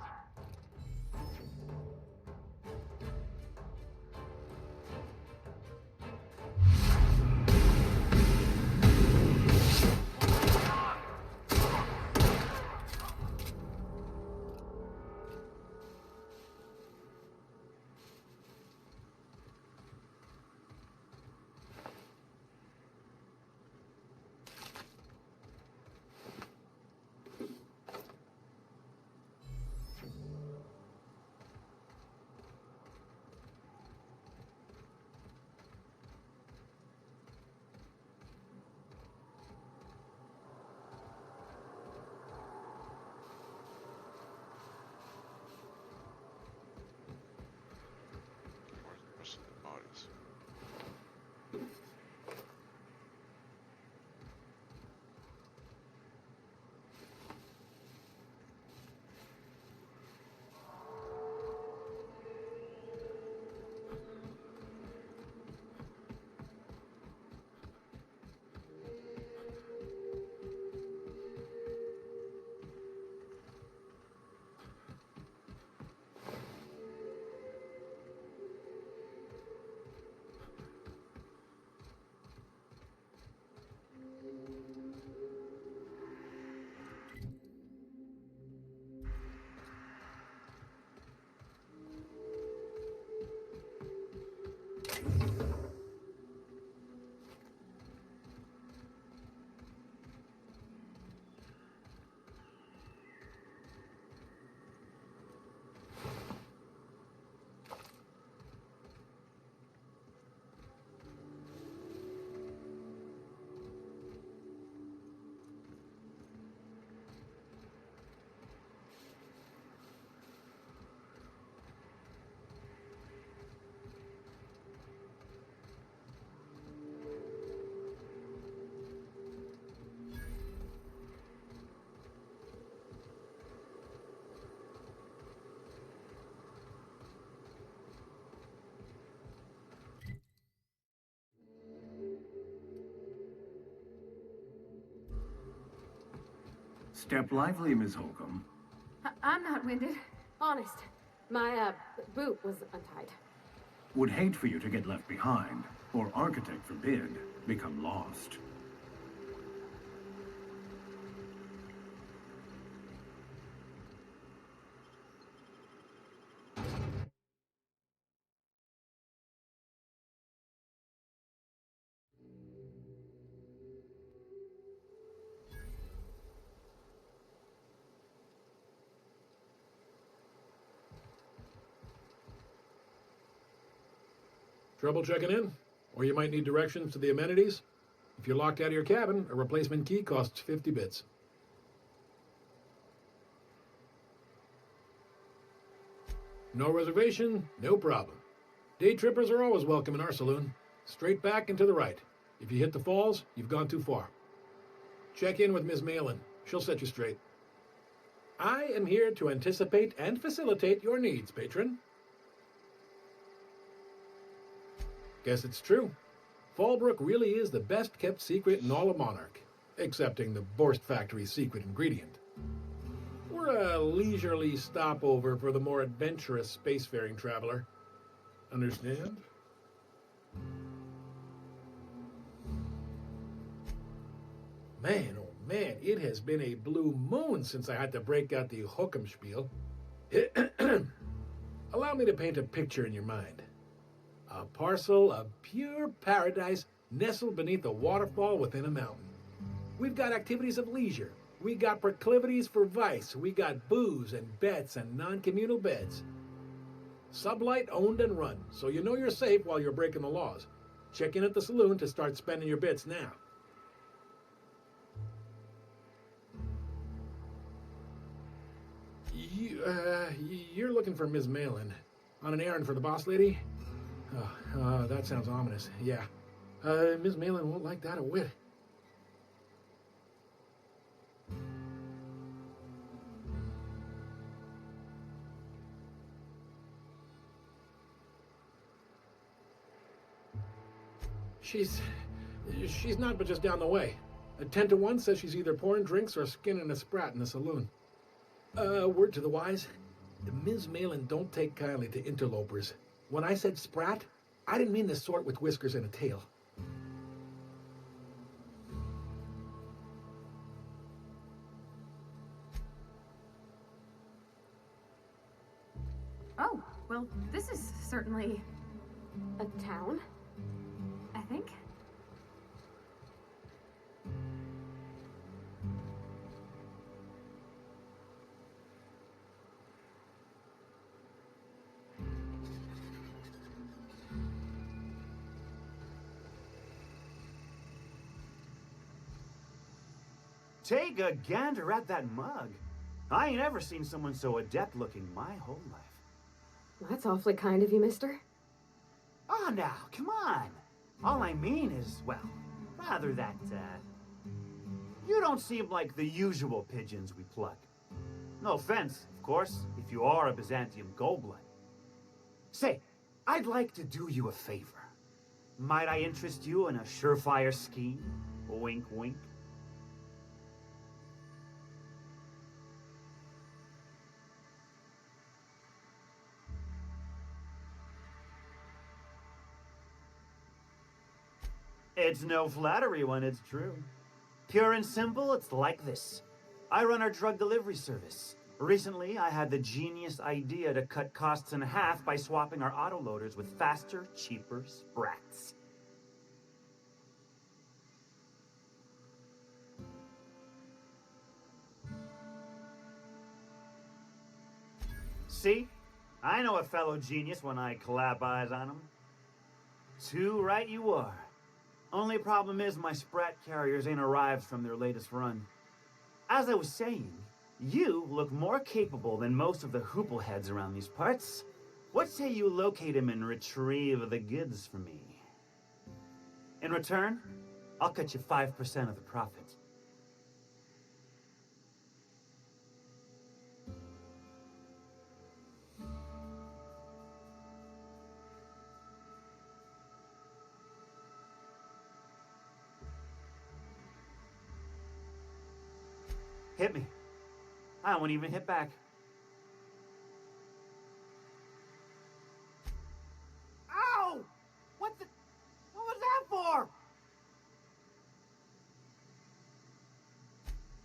Where's the bodies? Step lively, Miss Holcomb. I'm not winded. Honest. My, boot was untied. Would hate for you to get left behind, or architect forbid, become lost. Trouble checking in? Or you might need directions to the amenities? If you're locked out of your cabin, a replacement key costs 50 bits. No reservation? No problem. Day trippers are always welcome in our saloon. Straight back and to the right. If you hit the falls, you've gone too far. Check in with Miss Malin. She'll set you straight. I am here to anticipate and facilitate your needs, patron. Guess it's true. Fallbrook really is the best-kept secret in all of Monarch, excepting the Borst Factory's secret ingredient. We're a leisurely stopover for the more adventurous spacefaring traveler. Understand? Man, oh man, it has been a blue moon since I had to break out the hook'em spiel. Allow me to paint a picture in your mind. A parcel of pure paradise nestled beneath a waterfall within a mountain. We've got activities of leisure. We got proclivities for vice. We got booze and bets and non-communal beds. Sublight owned and run, so you know you're safe while you're breaking the laws. Check in at the saloon to start spending your bits now. You're looking for Ms. Malin. On an errand for the boss lady? That sounds ominous. Yeah. Ms. Malin won't like that a whit. She's not but just down the way. A 10 to 1 says she's either pouring drinks or skinning a sprat in the saloon. Word to the wise, Ms. Malin don't take kindly to interlopers. When I said sprat, I didn't mean the sort with whiskers and a tail. Oh, well, this is certainly... a town? I think. Take a gander at that mug. I ain't ever seen someone so adept looking my whole life. That's awfully kind of you, mister. Oh, now, come on. All I mean is, well, rather that, you don't seem like the usual pigeons we pluck. No offense, of course, if you are a Byzantium Goldblood. Say, I'd like to do you a favor. Might I interest you in a surefire scheme? Wink, wink. It's no flattery when it's true. Pure and simple, it's like this. I run our drug delivery service. Recently, I had the genius idea to cut costs in half by swapping our autoloaders with faster, cheaper sprats. See? I know a fellow genius when I clap eyes on him. Too right you are. Only problem is my sprat carriers ain't arrived from their latest run. As I was saying, you look more capable than most of the hoople heads around these parts. What say you locate him and retrieve the goods for me? In return, I'll cut you 5% of the profit. Hit me. I won't even hit back. Ow! What was that for?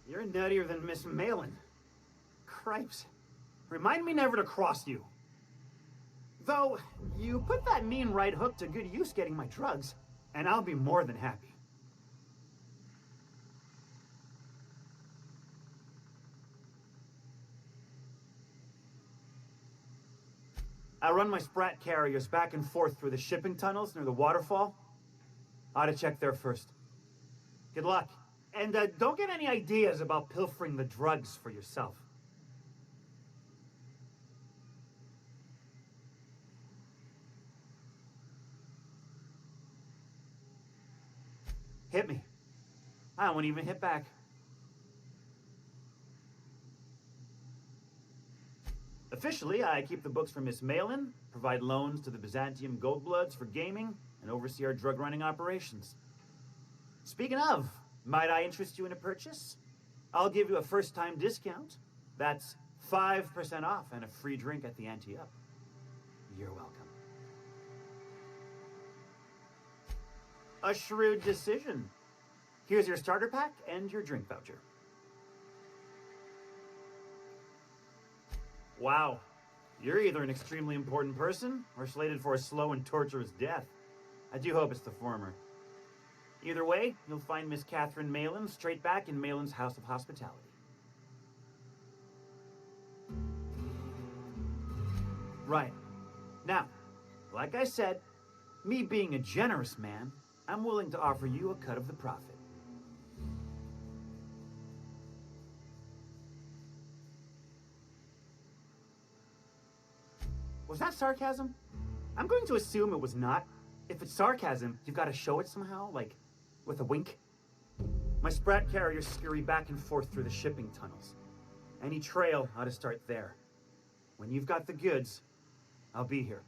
You're nuttier than Miss Malin. Cripes. Remind me never to cross you. Though, you put that mean right hook to good use getting my drugs, and I'll be more than happy. I run my sprat carriers back and forth through the shipping tunnels near the waterfall. Ought to check there first. Good luck. And don't get any ideas about pilfering the drugs for yourself. Hit me. I won't even hit back. Officially, I keep the books for Miss Malin, provide loans to the Byzantium Goldbloods for gaming, and oversee our drug-running operations. Speaking of, might I interest you in a purchase? I'll give you a first-time discount. That's 5% off and a free drink at the ante-up. You're welcome. A shrewd decision. Here's your starter pack and your drink voucher. Wow. You're either an extremely important person or slated for a slow and torturous death. I do hope it's the former. Either way, you'll find Miss Catherine Malin straight back in Malin's House of Hospitality. Right. Now, like I said, me being a generous man, I'm willing to offer you a cut of the profit. Was that sarcasm? I'm going to assume it was not. If it's sarcasm, you've got to show it somehow, like with a wink. My Sprat carriers scurry back and forth through the shipping tunnels. Any trail ought to start there. When you've got the goods, I'll be here.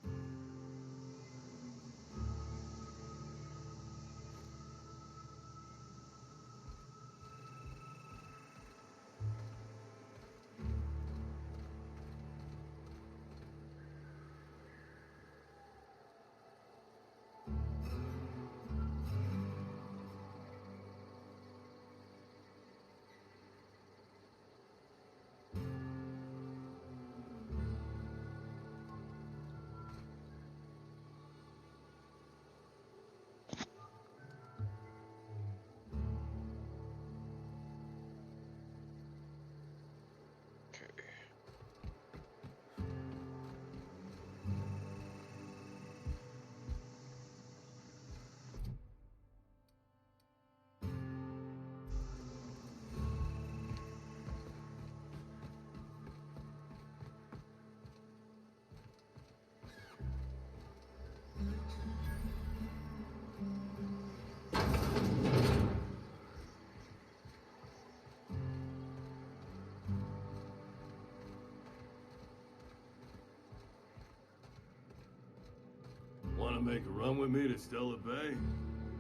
Want to make a run with me to Stellar Bay?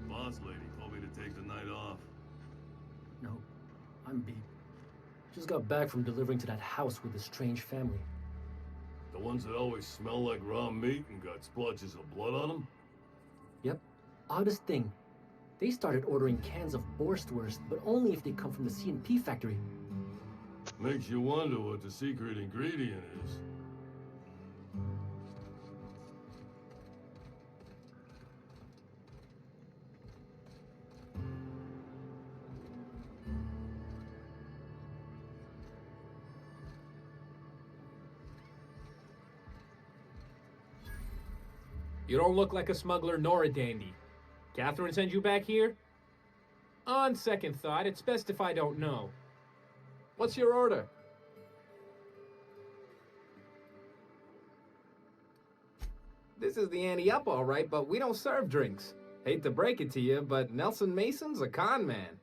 Boss lady told me to take the night off. No, I'm beat. Just got back from delivering to that house with the strange family. The ones that always smell like raw meat and got splotches of blood on them? Yep. Oddest thing. They started ordering cans of Borstwurst, but only if they come from the C&P factory. Makes you wonder what the secret ingredient is. You don't look like a smuggler nor a dandy. Catherine sent you back here? On second thought, it's best if I don't know. What's your order? This is the ante up, all right, but we don't serve drinks. Hate to break it to you, but Nelson Mason's a con man.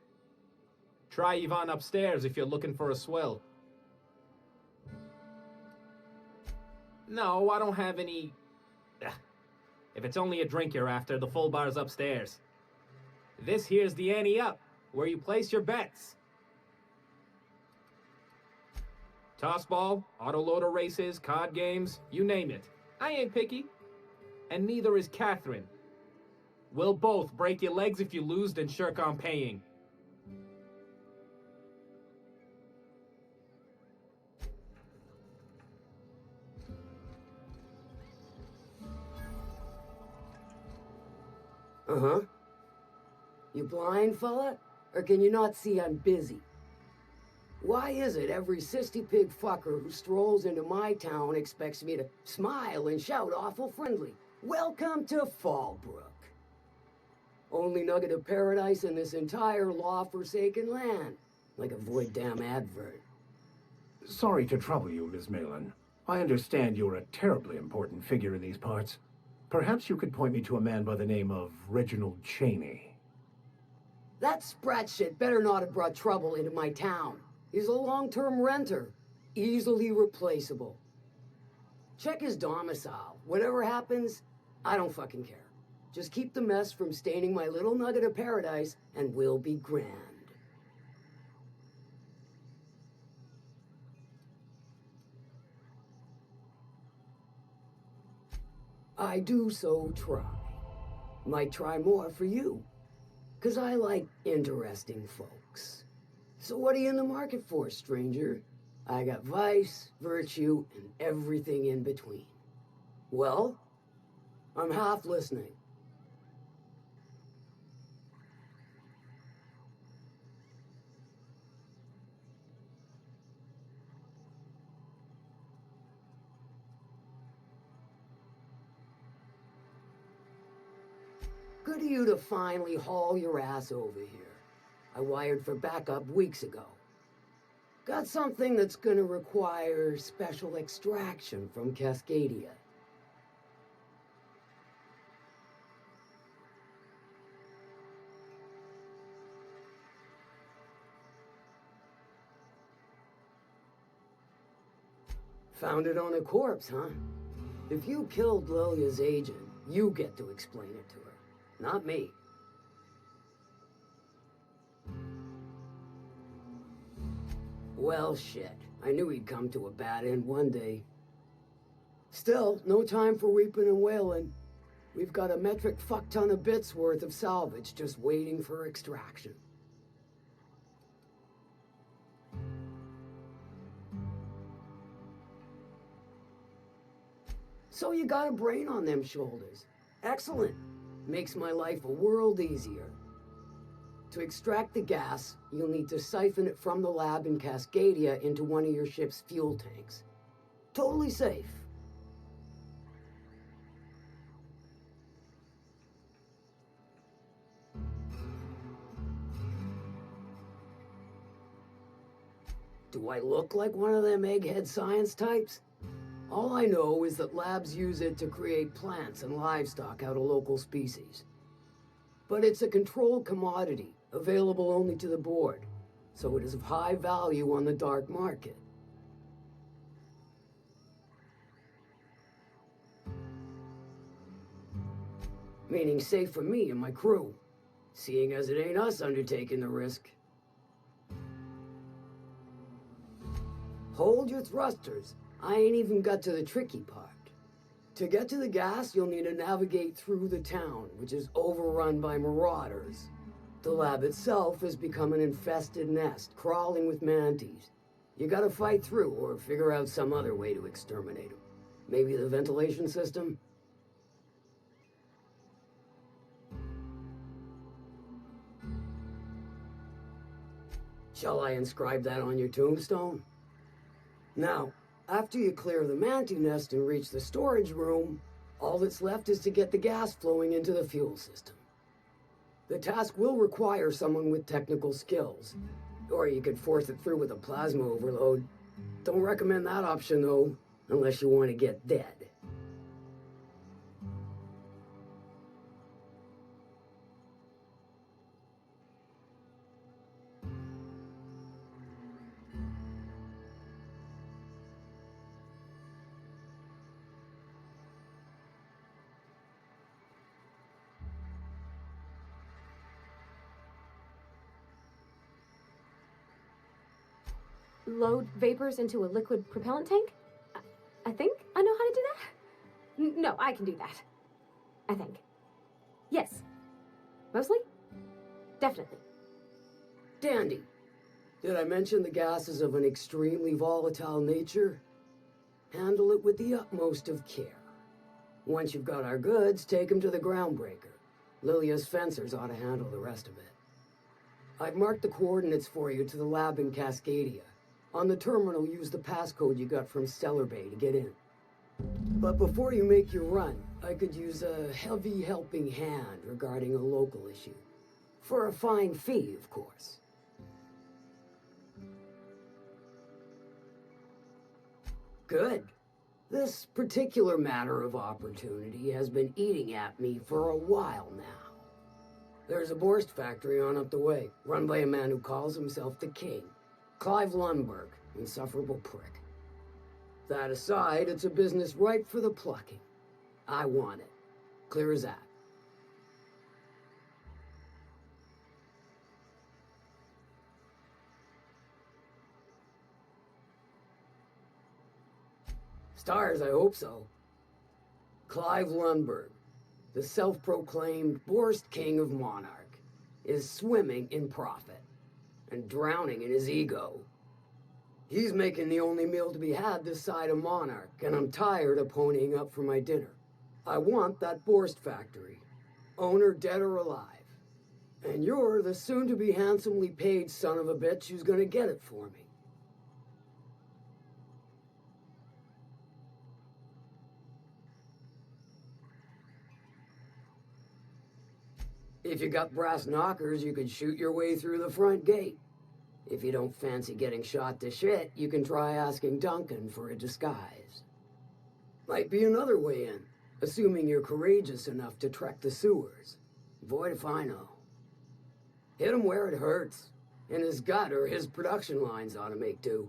Try Yvonne upstairs if you're looking for a swell. No, I don't have any... If it's only a drink you're after, the full bar's upstairs. This here's the ante up, where you place your bets. Tossball, autoloader races, card games, you name it. I ain't picky. And neither is Catherine. We'll both break your legs if you lose, then shirk on paying. Uh-huh. You blind, fella? Or can you not see I'm busy? Why is it every sissy pig fucker who strolls into my town expects me to smile and shout awful friendly? Welcome to Fallbrook. Only nugget of paradise in this entire law-forsaken land. Like a void damn advert. Sorry to trouble you, Ms. Malin. I understand you're a terribly important figure in these parts. Perhaps you could point me to a man by the name of Reginald Cheney. That sprat shit better not have brought trouble into my town. He's a long-term renter. Easily replaceable. Check his domicile. Whatever happens, I don't fucking care. Just keep the mess from staining my little nugget of paradise, and we'll be grand. I do so try. Might try more for you. 'Cause I like interesting folks. So what are you in the market for, stranger? I got vice, virtue, and everything in between. Well, I'm half listening. Good of you to finally haul your ass over here. I wired for backup weeks ago. Got something that's gonna require special extraction from Cascadia. Found it on a corpse, huh? If you killed Lilia's agent, you get to explain it to her. Not me. Well, shit. I knew he'd come to a bad end one day. Still, no time for weeping and wailing. We've got a metric fuck ton of bits worth of salvage just waiting for extraction. So you got a brain on them shoulders. Excellent. Makes my life a world easier. To extract the gas, you'll need to siphon it from the lab in Cascadia into one of your ship's fuel tanks. Totally safe. Do I look like one of them egghead science types? All I know is that labs use it to create plants and livestock out of local species. But it's a controlled commodity, available only to the board, so it is of high value on the dark market. Meaning safe for me and my crew, seeing as it ain't us undertaking the risk. Hold your thrusters. I ain't even got to the tricky part. To get to the gas, you'll need to navigate through the town, which is overrun by marauders. The lab itself has become an infested nest, crawling with mantis. You gotta fight through, or figure out some other way to exterminate them. Maybe the ventilation system? Shall I inscribe that on your tombstone? Now, after you clear the mantis nest and reach the storage room, all that's left is to get the gas flowing into the fuel system. The task will require someone with technical skills, or you could force it through with a plasma overload. Don't recommend that option though, unless you want to get dead. Load vapors into a liquid propellant tank? I think I know how to do that. No, I can do that. I think. Yes. Mostly? Definitely. Dandy. Did I mention the gas is of an extremely volatile nature? Handle it with the utmost of care. Once you've got our goods, take them to the groundbreaker. Lilia's fencers ought to handle the rest of it. I've marked the coordinates for you to the lab in Cascadia. On the terminal, use the passcode you got from Stellar Bay to get in. But before you make your run, I could use a heavy helping hand regarding a local issue. For a fine fee, of course. Good. This particular matter of opportunity has been eating at me for a while now. There's a Borst factory on up the way, run by a man who calls himself the King. Clive Lundberg, insufferable prick. That aside, it's a business ripe for the plucking. I want it. Clear as that. Stars, I hope so. Clive Lundberg, the self-proclaimed Borst King of Monarch. is swimming in profit and drowning in his ego. He's making the only meal to be had this side of Monarch, and I'm tired of ponying up for my dinner. I want that Borst factory, owner dead or alive. And you're the soon-to-be handsomely paid son of a bitch who's gonna get it for me. If you got brass knockers, you could shoot your way through the front gate. If you don't fancy getting shot to shit, you can try asking Duncan for a disguise. Might be another way in, assuming you're courageous enough to trek the sewers. Void if I know. Hit him where it hurts. In his gut, or his production lines ought to make do.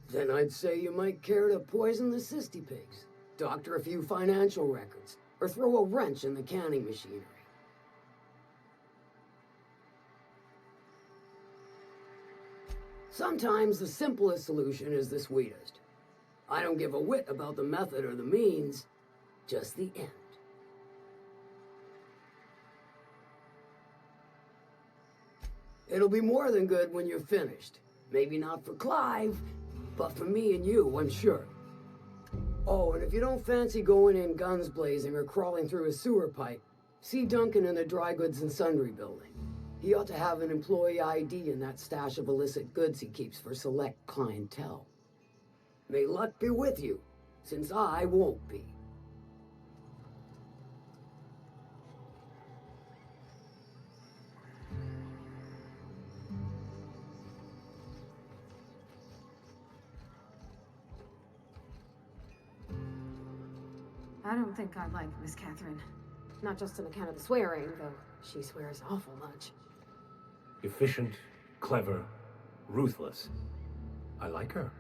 Then I'd say you might care to poison the cysty pigs, doctor a few financial records, or throw a wrench in the canning machinery. Sometimes the simplest solution is the sweetest. I don't give a whit about the method or the means, just the end. It'll be more than good when you're finished. Maybe not for Clive, but for me and you, I'm sure. Oh, and if you don't fancy going in guns blazing or crawling through a sewer pipe, see Duncan in the Dry Goods and Sundry building. He ought to have an employee ID in that stash of illicit goods he keeps for select clientele. May luck be with you, since I won't be. I don't think I like Miss Catherine. Not just on account of the swearing, though she swears awful much. Efficient, clever, ruthless. I like her.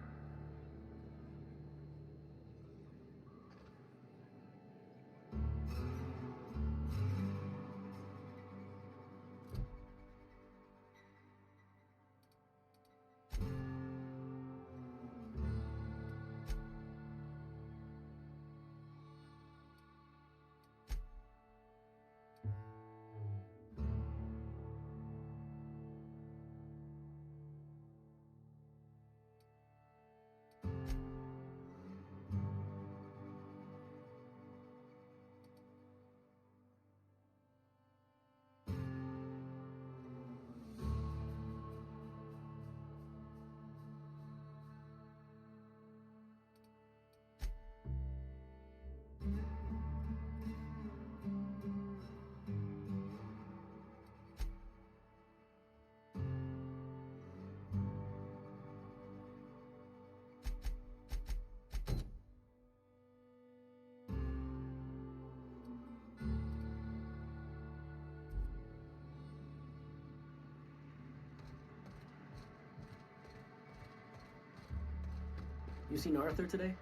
You seen Arthur today?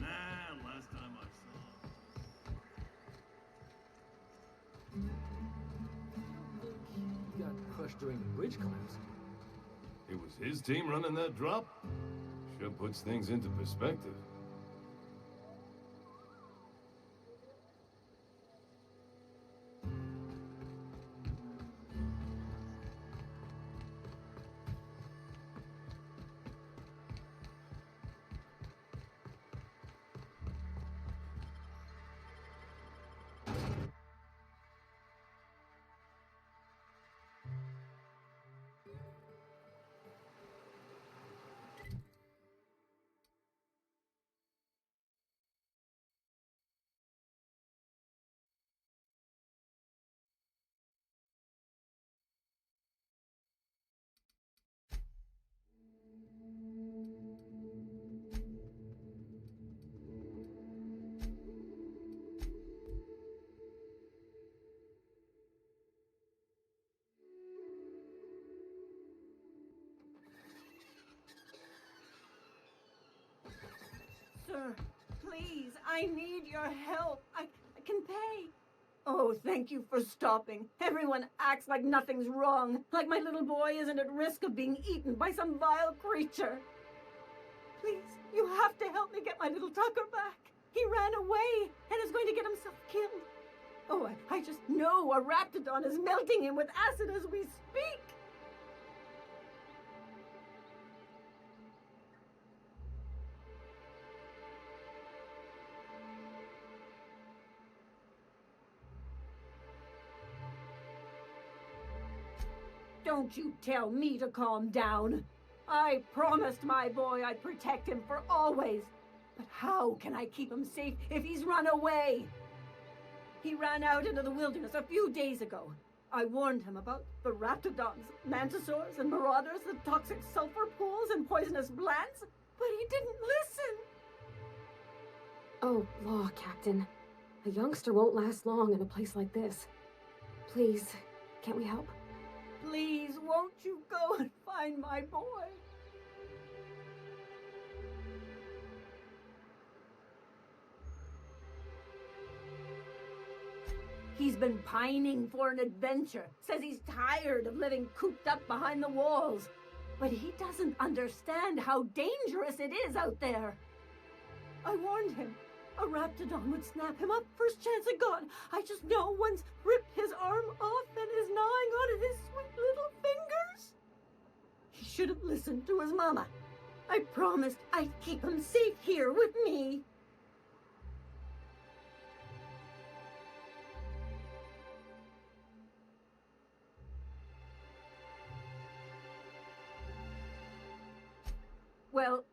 Nah, last time I saw him. He got crushed during the bridge collapse. It was his team running that drop? Sure puts things into perspective. Sir, please, I need your help. I can pay. Oh, thank you for stopping. Everyone acts like nothing's wrong, like my little boy isn't at risk of being eaten by some vile creature. Please, you have to help me get my little Tucker back. He ran away and is going to get himself killed. Oh, I just know a Raptidon is melting him with acid as we speak. Don't you tell me to calm down. I promised my boy I'd protect him for always. But how can I keep him safe if he's run away? He ran out into the wilderness a few days ago. I warned him about the Raptidons, Mantisaurs, and Marauders, the toxic sulfur pools and poisonous blants, but he didn't listen. Oh, law, Captain. A youngster won't last long in a place like this. Please, can't we help? Please, won't you go and find my boy? He's been pining for an adventure. Says he's tired of living cooped up behind the walls. But he doesn't understand how dangerous it is out there. I warned him. A Raptidon would snap him up first chance it got. I just know one's ripped his arm off and is gnawing on his sweet little fingers. He should have listened to his mama. I promised I'd keep him safe here with me. Well,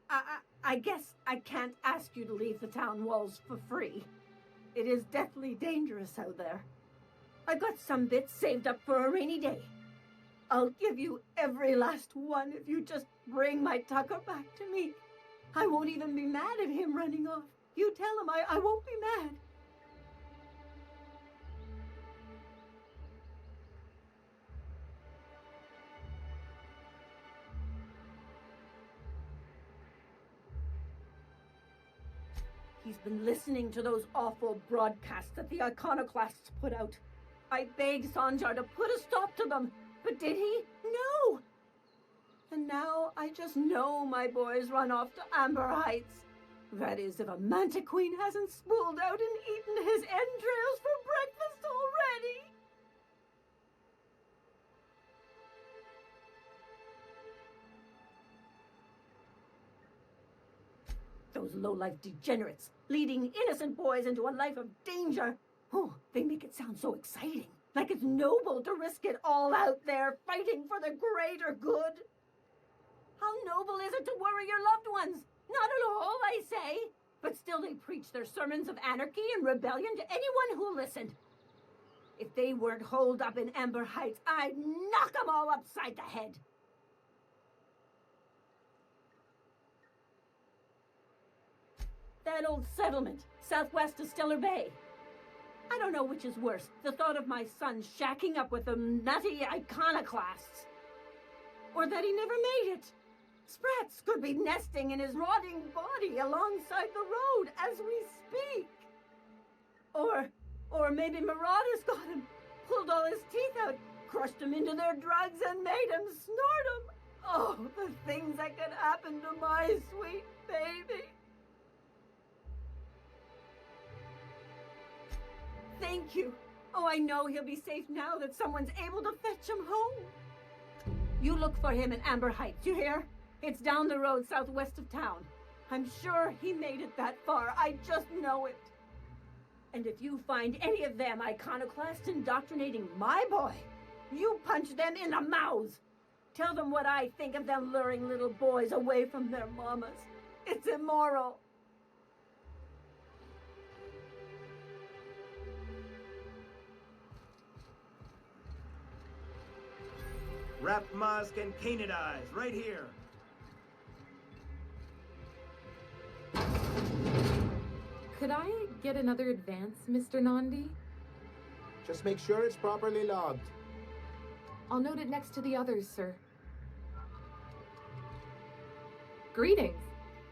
I guess I can't ask you to leave the town walls for free. It is deathly dangerous out there. I've got some bits saved up for a rainy day. I'll give you every last one if you just bring my Tucker back to me. I won't even be mad at him running off. You tell him I won't be mad. He's been listening to those awful broadcasts that the iconoclasts put out. I begged Sanjar to put a stop to them, but did he? No! And now I just know my boy's run off to Amber Heights. That is, if a Mantiqueen hasn't spooled out and eaten his entrails for breakfast already. Those low-life degenerates, leading innocent boys into a life of danger. Oh, they make it sound so exciting. Like it's noble to risk it all out there, fighting for the greater good. How noble is it to worry your loved ones? Not at all, I say. But still they preach their sermons of anarchy and rebellion to anyone who listened. If they weren't holed up in Amber Heights, I'd knock them all upside the head. That old settlement, southwest of Stellar Bay. I don't know which is worse, the thought of my son shacking up with them nutty iconoclasts, or that he never made it. Sprats could be nesting in his rotting body alongside the road as we speak. Or maybe Marauders got him, pulled all his teeth out, crushed him into their drugs and made him snort them. Oh, the things that could happen to my sweet baby. Thank you. Oh, I know he'll be safe now that someone's able to fetch him home. You look for him in Amber Heights, you hear? It's down the road southwest of town. I'm sure he made it that far. I just know it. And if you find any of them iconoclasts indoctrinating my boy, you punch them in the mouths. Tell them what I think of them luring little boys away from their mamas. It's immoral. Rapmusk and Canadize, right here. Could I get another advance, Mr. Nandi? Just make sure it's properly logged. I'll note it next to the others, sir. Greetings,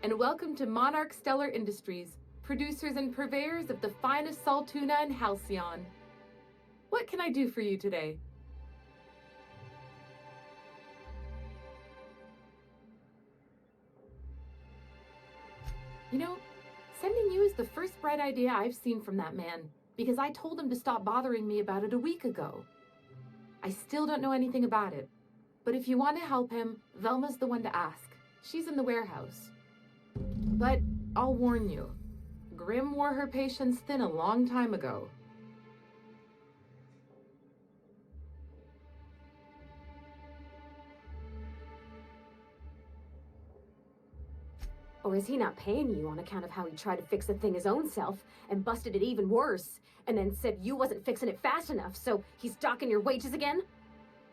and welcome to Monarch Stellar Industries, producers and purveyors of the finest salt tuna in Halcyon. What can I do for you today? You know, Sending you is the first bright idea I've seen from that man, because I told him to stop bothering me about it a week ago. I still don't know anything about it, but if you want to help him, Velma's the one to ask. She's in the warehouse. But I'll warn you, Grim wore her patience thin a long time ago. Or is he not paying you on account of how he tried to fix the thing his own self and busted it even worse, and then said you wasn't fixing it fast enough, so he's docking your wages again?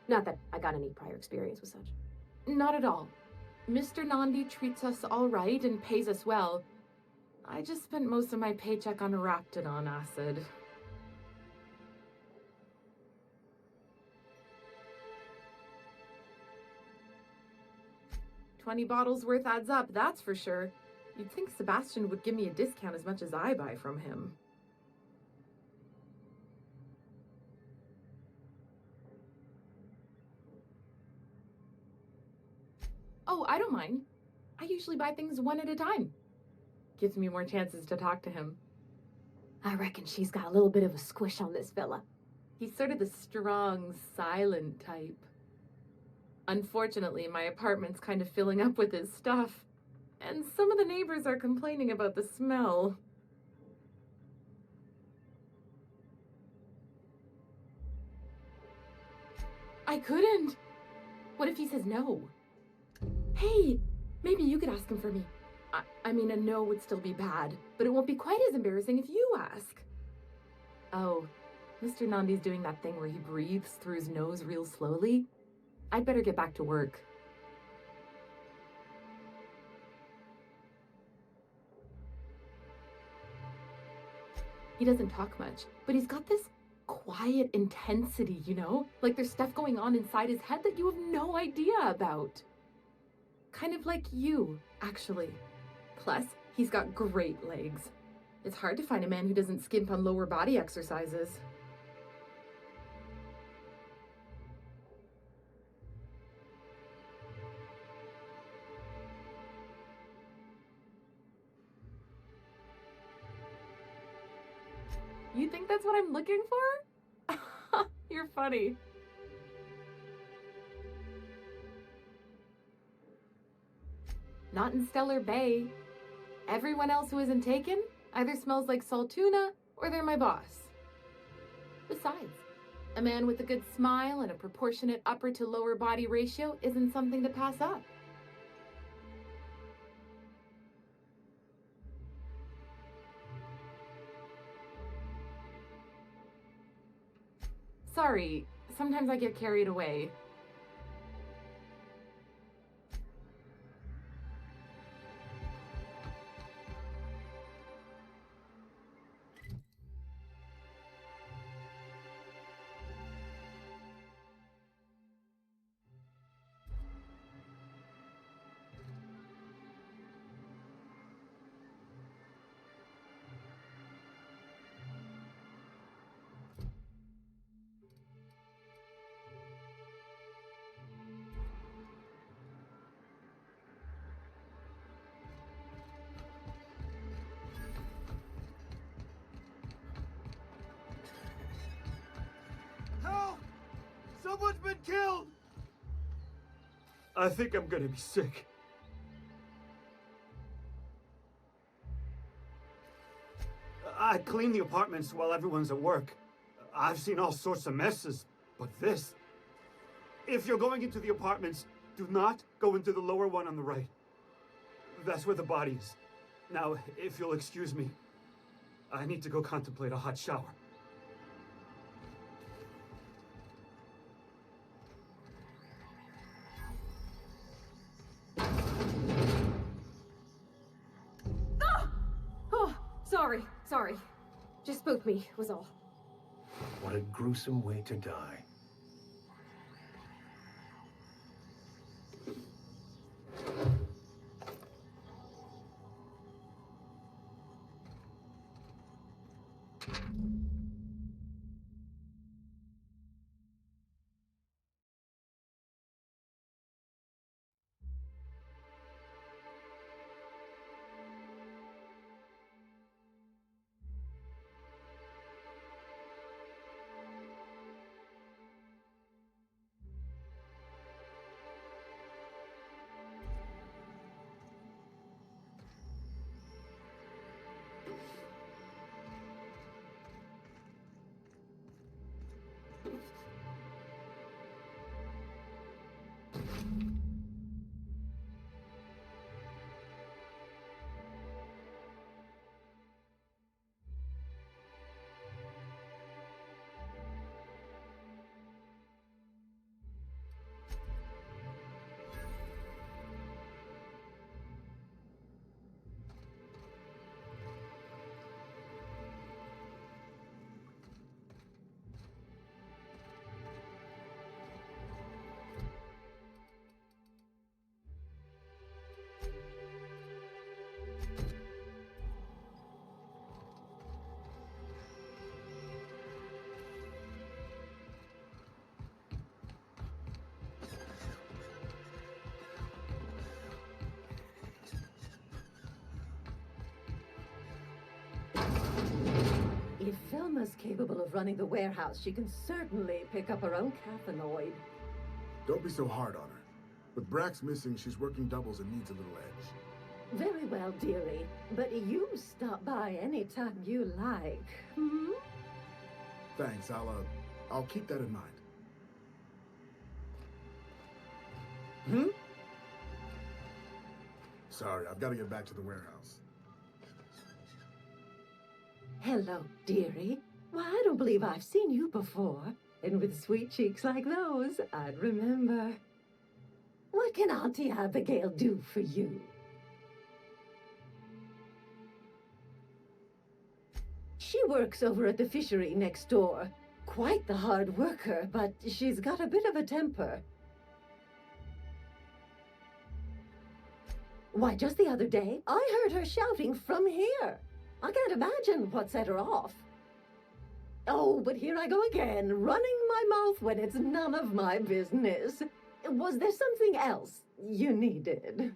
Not that I got any prior experience with such. Not at all. Mr. Nandi treats us all right and pays us well. I just spent most of my paycheck on Raptidon acid. $20 bottles worth adds up, that's for sure. You'd think Sebastian would give me a discount as much as I buy from him. Oh, I don't mind. I usually buy things one at a time. Gives me more chances to talk to him. I reckon she's got a little bit of a squish on this fella. He's sort of the strong, silent type. Unfortunately, my apartment's kind of filling up with his stuff, and some of the neighbors are complaining about the smell. I couldn't. What if he says no? Hey, maybe you could ask him for me. I mean, a no would still be bad, but it won't be quite as embarrassing if you ask. Oh, Mr. Nandi's doing that thing where he breathes through his nose real slowly. I'd better get back to work. He doesn't talk much, but he's got this quiet intensity, you know? Like there's stuff going on inside his head that you have no idea about. Kind of like you, actually. Plus, he's got great legs. It's hard to find a man who doesn't skimp on lower body exercises. You think that's what I'm looking for? You're funny. Not in Stellar Bay. Everyone else who isn't taken either smells like Saltuna or they're my boss. Besides, a man with a good smile and a proportionate upper to lower body ratio isn't something to pass up. Sorry, sometimes I get carried away. Help! Someone's been killed! I think I'm gonna be sick. I clean the apartments while everyone's at work. I've seen all sorts of messes, but this... If you're going into the apartments, do not go into the lower one on the right. That's where the body is. Now, if you'll excuse me, I need to go contemplate a hot shower. Oh, sorry. Just spooked me, was all. What a gruesome way to die. Velma's capable of running the warehouse, she can certainly pick up her own cathanoid. Don't be so hard on her. With Brax missing, she's working doubles and needs a little edge. Very well, dearie. But you stop by anytime you like. Hmm? Thanks, I'll keep that in mind. Hmm? Sorry, I've got to get back to the warehouse. Hello, dearie. Why, I don't believe I've seen you before. And with sweet cheeks like those, I'd remember. What can Auntie Abigail do for you? She works over at the fishery next door. Quite the hard worker, but she's got a bit of a temper. Why, just the other day, I heard her shouting from here. I can't imagine what set her off. Oh, but here I go again, running my mouth when it's none of my business. Was there something else you needed?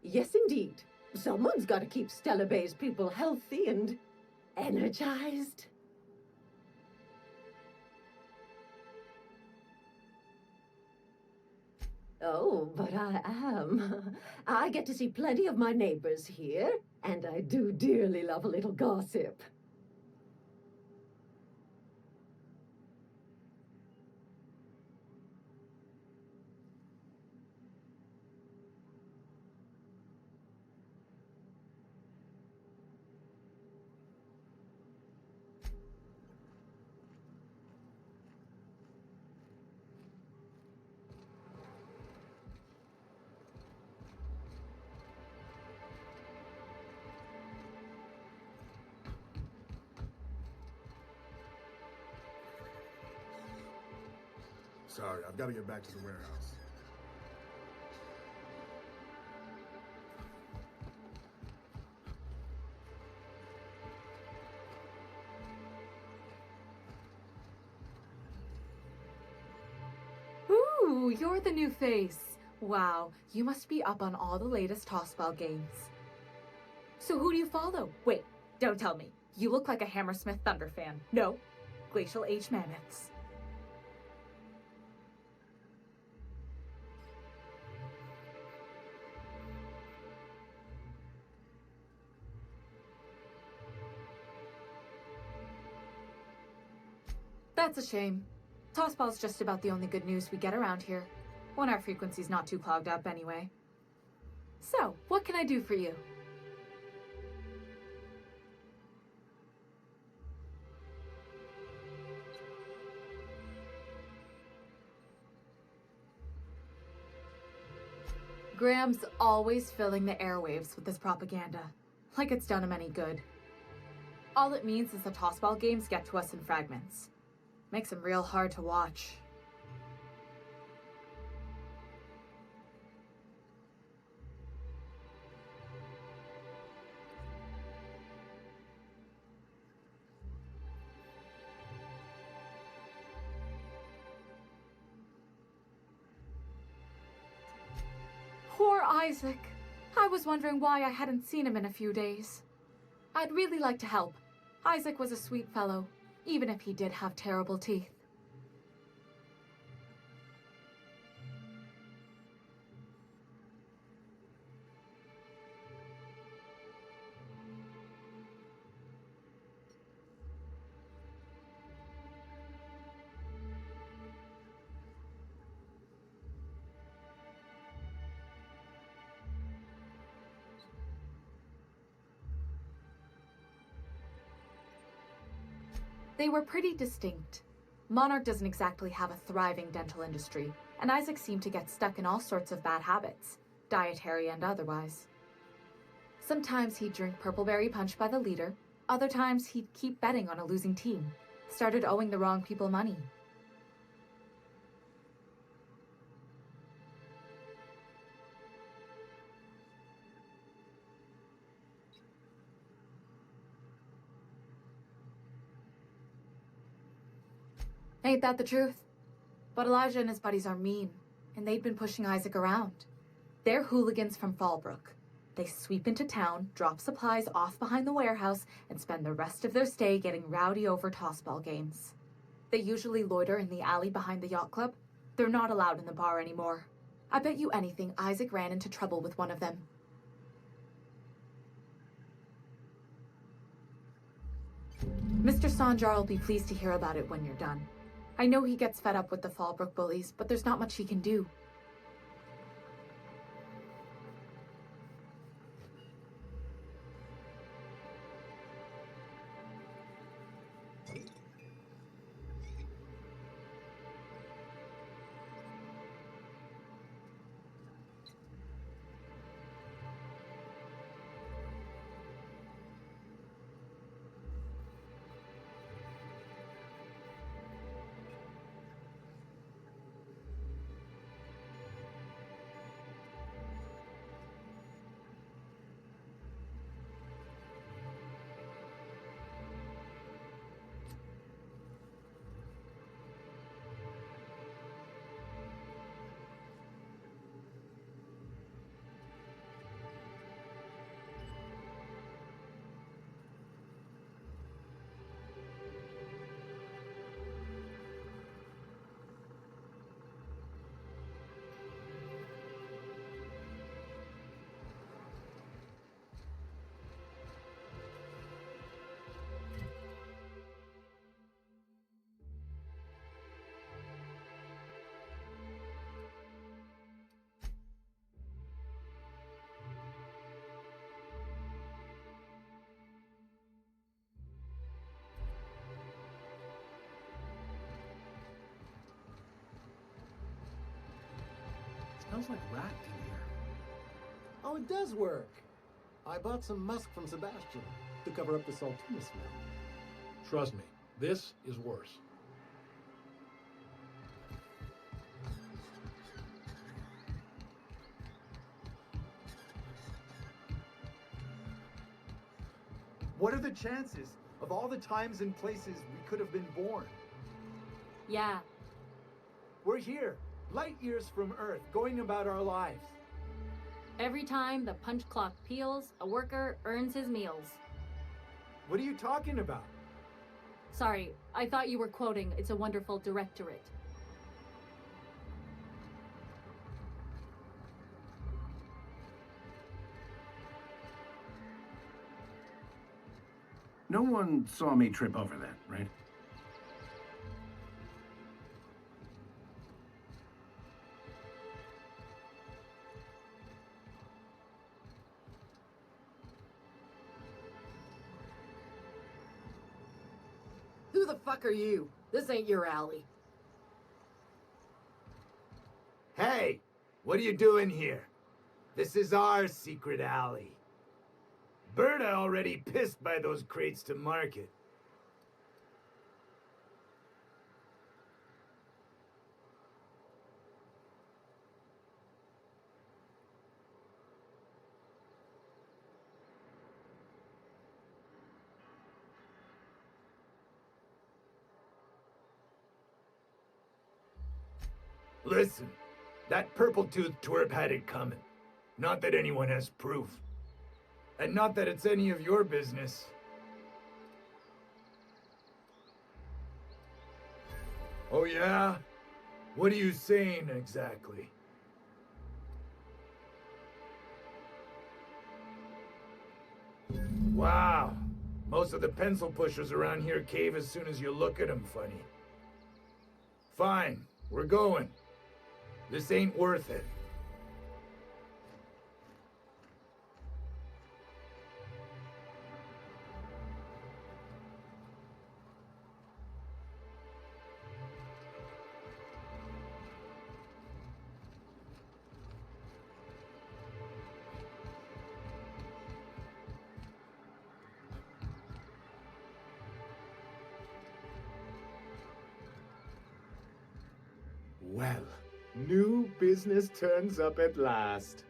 Yes, indeed. Someone's got to keep Stellar Bay's people healthy and energized. Oh, but I am. I get to see plenty of my neighbors here, and I do dearly love a little gossip. Sorry, I've got to get back to the warehouse. Ooh, you're the new face. Wow, you must be up on all the latest Tossball games. So who do you follow? Wait, don't tell me. You look like a Hammersmith Thunder fan. No, Glacial Age Mammoths. That's a shame. Tossball's just about the only good news we get around here, when our frequency's not too clogged up anyway. So, what can I do for you? Graham's always filling the airwaves with this propaganda, like it's done him any good. All it means is the Tossball games get to us in fragments. Makes them real hard to watch. Poor Isaac. I was wondering why I hadn't seen him in a few days. I'd really like to help. Isaac was a sweet fellow, even if he did have terrible teeth. They were pretty distinct. Monarch doesn't exactly have a thriving dental industry, and Isaac seemed to get stuck in all sorts of bad habits, dietary and otherwise. Sometimes he'd drink Purpleberry Punch by the liter, other times he'd keep betting on a losing team, started owing the wrong people money. Ain't that the truth? But Elijah and his buddies are mean, and they'd been pushing Isaac around. They're hooligans from Fallbrook. They sweep into town, drop supplies off behind the warehouse, and spend the rest of their stay getting rowdy over tossball games. They usually loiter in the alley behind the yacht club. They're not allowed in the bar anymore. I bet you anything Isaac ran into trouble with one of them. Mr. Sanjar will be pleased to hear about it when you're done. I know he gets fed up with the Fallbrook bullies, but there's not much he can do. Smells like rat in here. Oh, it does work. I bought some musk from Sebastian to cover up the saltina smell. Trust me, this is worse. What are the chances of all the times and places we could have been born? Yeah. We're here, light years from Earth, going about our lives. Every time the punch clock peals, a worker earns his meals. What are you talking about? Sorry, I thought you were quoting It's a Wonderful Directorate. No one saw me trip over that, right? Who the fuck are you? This ain't your alley. Hey, what are you doing here? This is our secret alley. Berta already pissed by those crates to market. Listen, that purple-toothed twerp had it coming. Not that anyone has proof. And not that it's any of your business. Oh yeah? What are you saying exactly? Wow. Most of the pencil pushers around here cave as soon as you look at them funny. Fine, we're going. This ain't worth it. Well, new business turns up at last.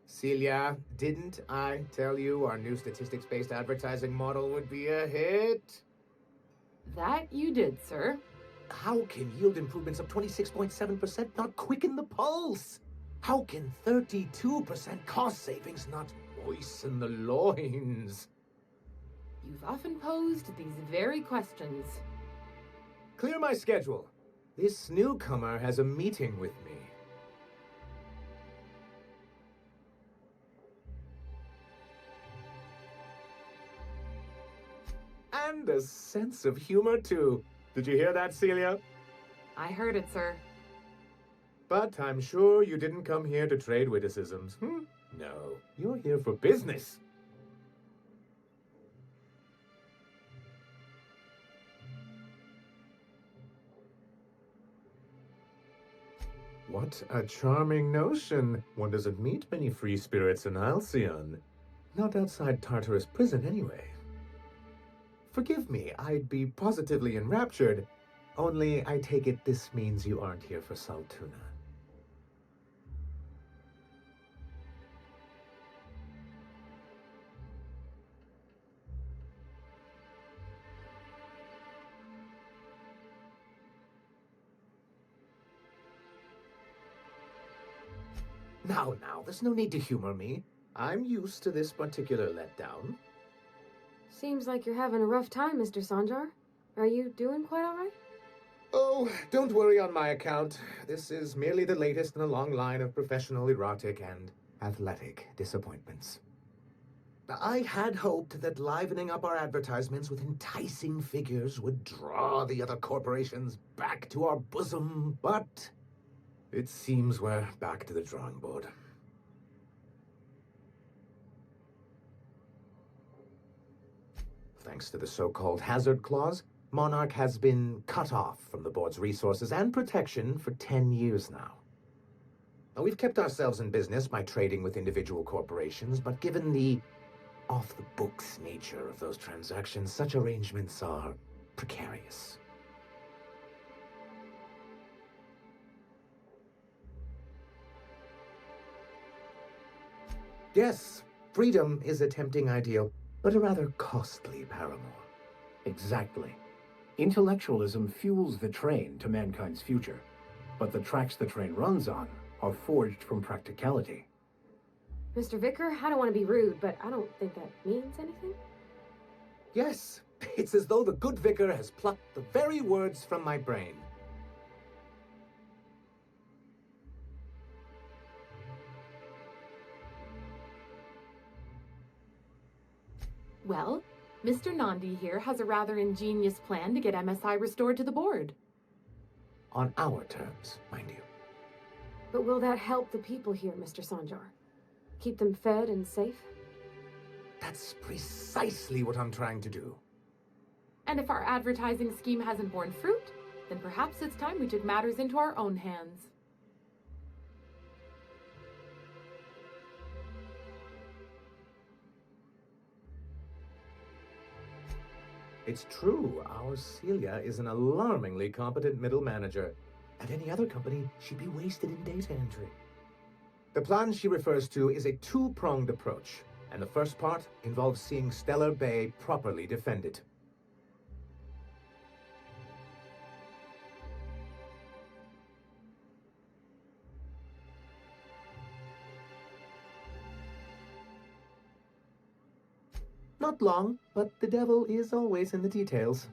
Celia, didn't I tell you our new statistics-based advertising model would be a hit? That you did, sir. How can yield improvements of 26.7% not quicken the pulse? How can 32% cost savings not moisten the loins? You've often posed these very questions. Clear my schedule. This newcomer has a meeting with me. And a sense of humor, too. Did you hear that, Celia? I heard it, sir. But I'm sure you didn't come here to trade witticisms, No, you're here for business. What a charming notion. One doesn't meet many free spirits in Halcyon. Not outside Tartarus prison, anyway. Forgive me, I'd be positively enraptured. Only I take it this means you aren't here for Saltuna. Now, there's no need to humor me. I'm used to this particular letdown. Seems like you're having a rough time, Mr. Sanjar. Are you doing quite all right? Oh, don't worry on my account. This is merely the latest in a long line of professional erotic and athletic disappointments. I had hoped that livening up our advertisements with enticing figures would draw the other corporations back to our bosom, but it seems we're back to the drawing board. Thanks to the so-called hazard clause, Monarch has been cut off from the board's resources and protection for 10 years now. Now, we've kept ourselves in business by trading with individual corporations, but given the off-the-books nature of those transactions, such arrangements are precarious. Yes, freedom is a tempting ideal, but a rather costly paramour. Exactly. Intellectualism fuels the train to mankind's future, but the tracks the train runs on are forged from practicality. Mr. Vicar, I don't want to be rude, but I don't think that means anything. Yes, it's as though the good vicar has plucked the very words from my brain. Well, Mr. Nandi here has a rather ingenious plan to get MSI restored to the board. On our terms, mind you. But will that help the people here, Mr. Sanjar? Keep them fed and safe? That's precisely what I'm trying to do. And if our advertising scheme hasn't borne fruit, then perhaps it's time we took matters into our own hands. It's true, our Celia is an alarmingly competent middle manager. At any other company, she'd be wasted in data entry. The plan she refers to is a two-pronged approach, and the first part involves seeing Stellar Bay properly defended. Not long, but the devil is always in the details.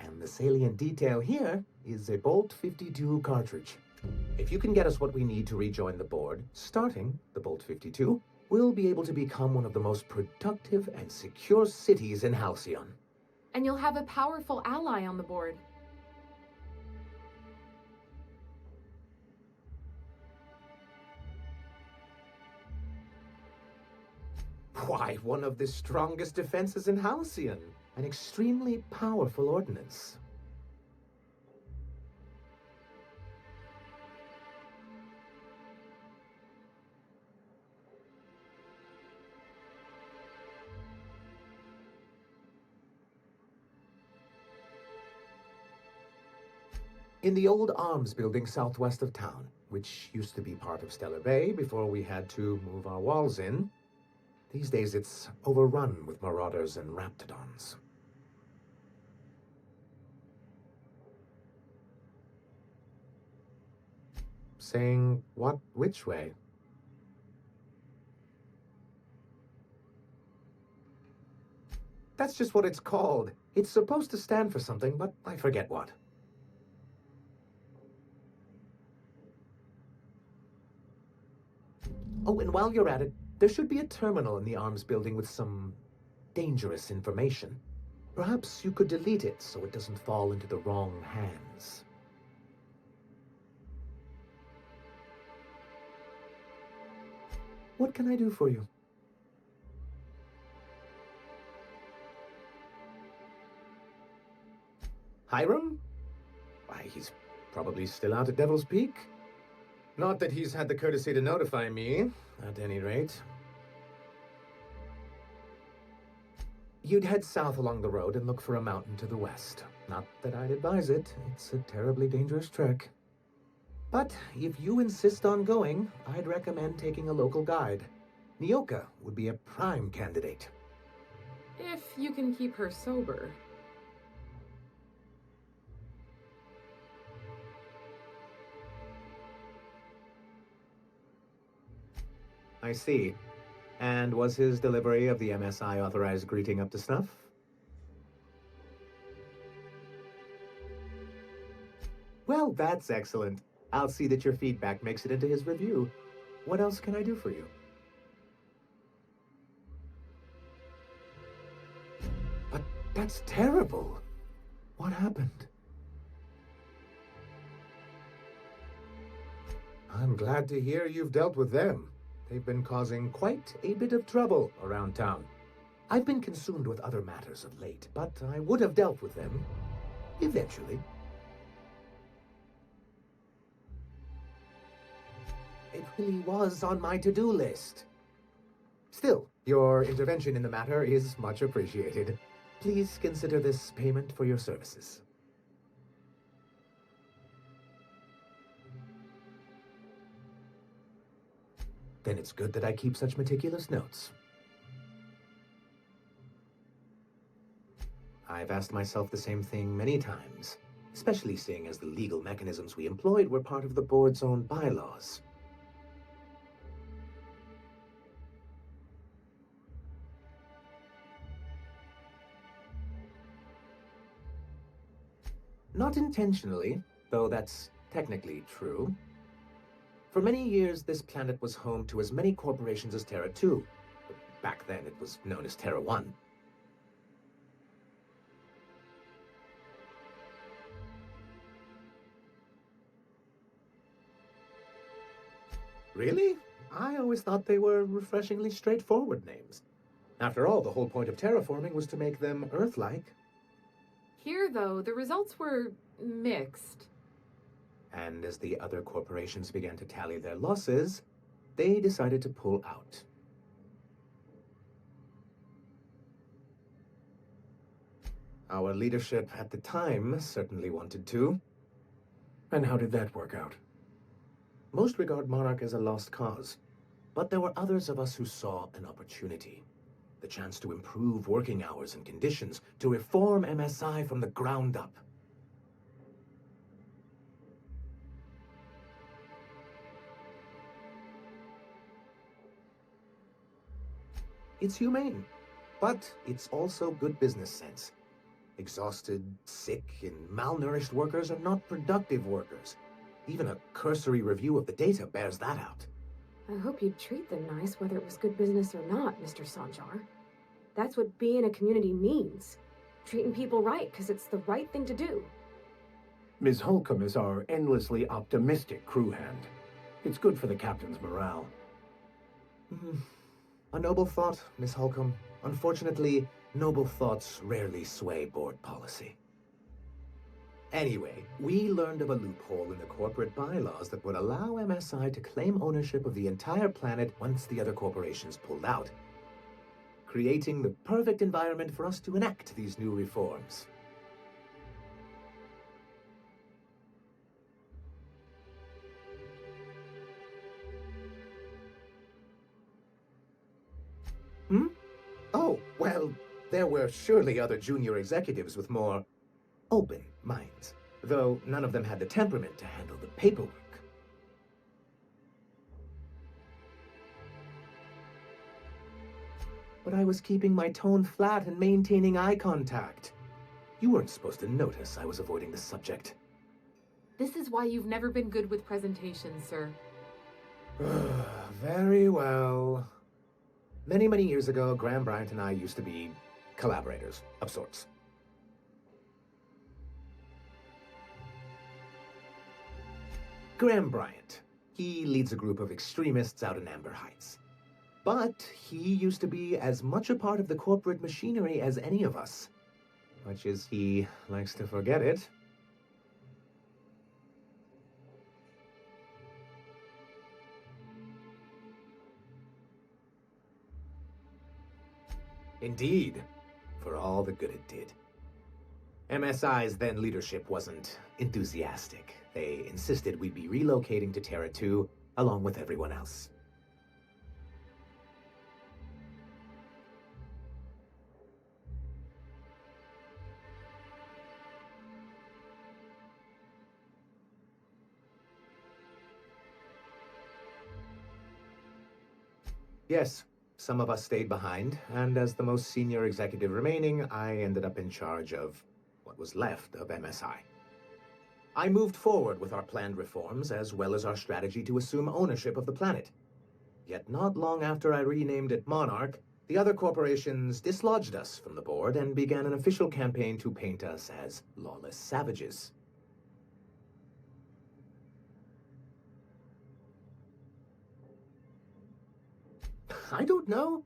And the salient detail here is a Bolt 52 cartridge. If you can get us what we need to rejoin the board, starting the Bolt 52, we'll be able to become one of the most productive and secure cities in Halcyon. And you'll have a powerful ally on the board. Why, one of the strongest defenses in Halcyon. An extremely powerful ordnance. In the old arms building southwest of town, which used to be part of Stellar Bay before we had to move our walls in, these days it's overrun with marauders and raptidons. Saying what which way? That's just what it's called. It's supposed to stand for something, but I forget what. Oh, and while you're at it, there should be a terminal in the arms building with some dangerous information. Perhaps you could delete it so it doesn't fall into the wrong hands. What can I do for you? Hiram? Why, he's probably still out at Devil's Peak. Not that he's had the courtesy to notify me, at any rate. You'd head south along the road and look for a mountain to the west. Not that I'd advise it. It's a terribly dangerous trek. But if you insist on going, I'd recommend taking a local guide. Nyoka would be a prime candidate. If you can keep her sober. I see. And was his delivery of the MSI authorized greeting up to snuff? Well, that's excellent. I'll see that your feedback makes it into his review. What else can I do for you? But that's terrible. What happened? I'm glad to hear you've dealt with them. They've been causing quite a bit of trouble around town. I've been consumed with other matters of late, but I would have dealt with them eventually. It really was on my to-do list. Still, your intervention in the matter is much appreciated. Please consider this payment for your services. Then it's good that I keep such meticulous notes. I've asked myself the same thing many times, especially seeing as the legal mechanisms we employed were part of the board's own bylaws. Not intentionally, though that's technically true. For many years, this planet was home to as many corporations as Terra 2. Back then, it was known as Terra 1. Really? I always thought they were refreshingly straightforward names. After all, the whole point of terraforming was to make them Earth-like. Here, though, the results were mixed. And as the other corporations began to tally their losses, they decided to pull out. Our leadership at the time certainly wanted to. And how did that work out? Most regard Monarch as a lost cause, but there were others of us who saw an opportunity. The chance to improve working hours and conditions, to reform MSI from the ground up. It's humane, but it's also good business sense. Exhausted, sick, and malnourished workers are not productive workers. Even a cursory review of the data bears that out. I hope you'd treat them nice whether it was good business or not, Mr. Sanjar. That's what being a community means. Treating people right because it's the right thing to do. Ms. Holcomb is our endlessly optimistic crew hand. It's good for the captain's morale. A noble thought, Miss Holcomb. Unfortunately, noble thoughts rarely sway board policy. Anyway, we learned of a loophole in the corporate bylaws that would allow MSI to claim ownership of the entire planet once the other corporations pulled out, creating the perfect environment for us to enact these new reforms. Oh, well, there were surely other junior executives with more open minds, though none of them had the temperament to handle the paperwork. but I was keeping my tone flat and maintaining eye contact. You weren't supposed to notice I was avoiding the subject. This is why you've never been good with presentations, sir. Very well. Many, many years ago, Graham Bryant and I used to be collaborators of sorts. Graham Bryant. He leads a group of extremists out in Amber Heights. But he used to be as much a part of the corporate machinery as any of us. Much as he likes to forget it. Indeed, for all the good it did. MSI's then leadership wasn't enthusiastic. They insisted we'd be relocating to Terra 2, along with everyone else. Yes, some of us stayed behind, and as the most senior executive remaining, I ended up in charge of what was left of MSI. I moved forward with our planned reforms, as well as our strategy to assume ownership of the planet. Yet not long after I renamed it Monarch, the other corporations dislodged us from the board and began an official campaign to paint us as lawless savages. I don't know.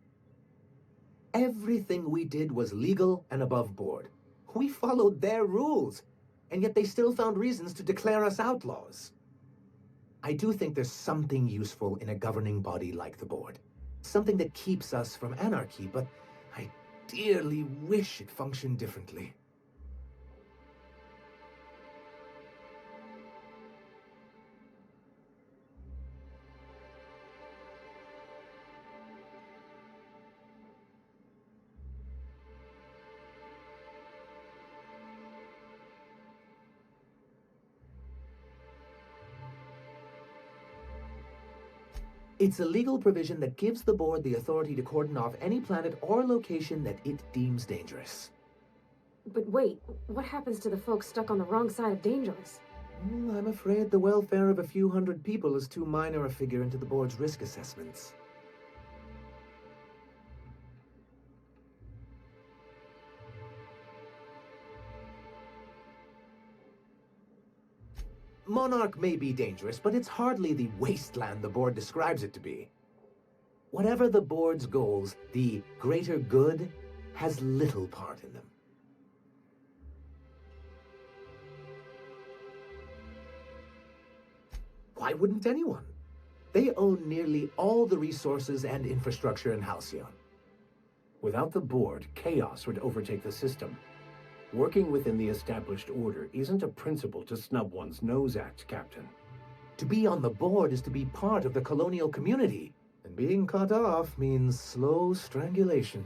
Everything we did was legal and above board. We followed their rules, and yet they still found reasons to declare us outlaws. I do think there's something useful in a governing body like the board. Something that keeps us from anarchy, but I dearly wish it functioned differently. It's a legal provision that gives the board the authority to cordon off any planet or location that it deems dangerous. But wait, what happens to the folks stuck on the wrong side of dangerous? I'm afraid the welfare of a few hundred people is too minor a figure into the board's risk assessments. Monarch may be dangerous, but it's hardly the wasteland the board describes it to be. Whatever the board's goals, the greater good has little part in them. Why wouldn't anyone? They own nearly all the resources and infrastructure in Halcyon. Without the board, chaos would overtake the system. Working within the established order isn't a principle to snub one's nose at, Captain. To be on the board is to be part of the colonial community, and being cut off means slow strangulation.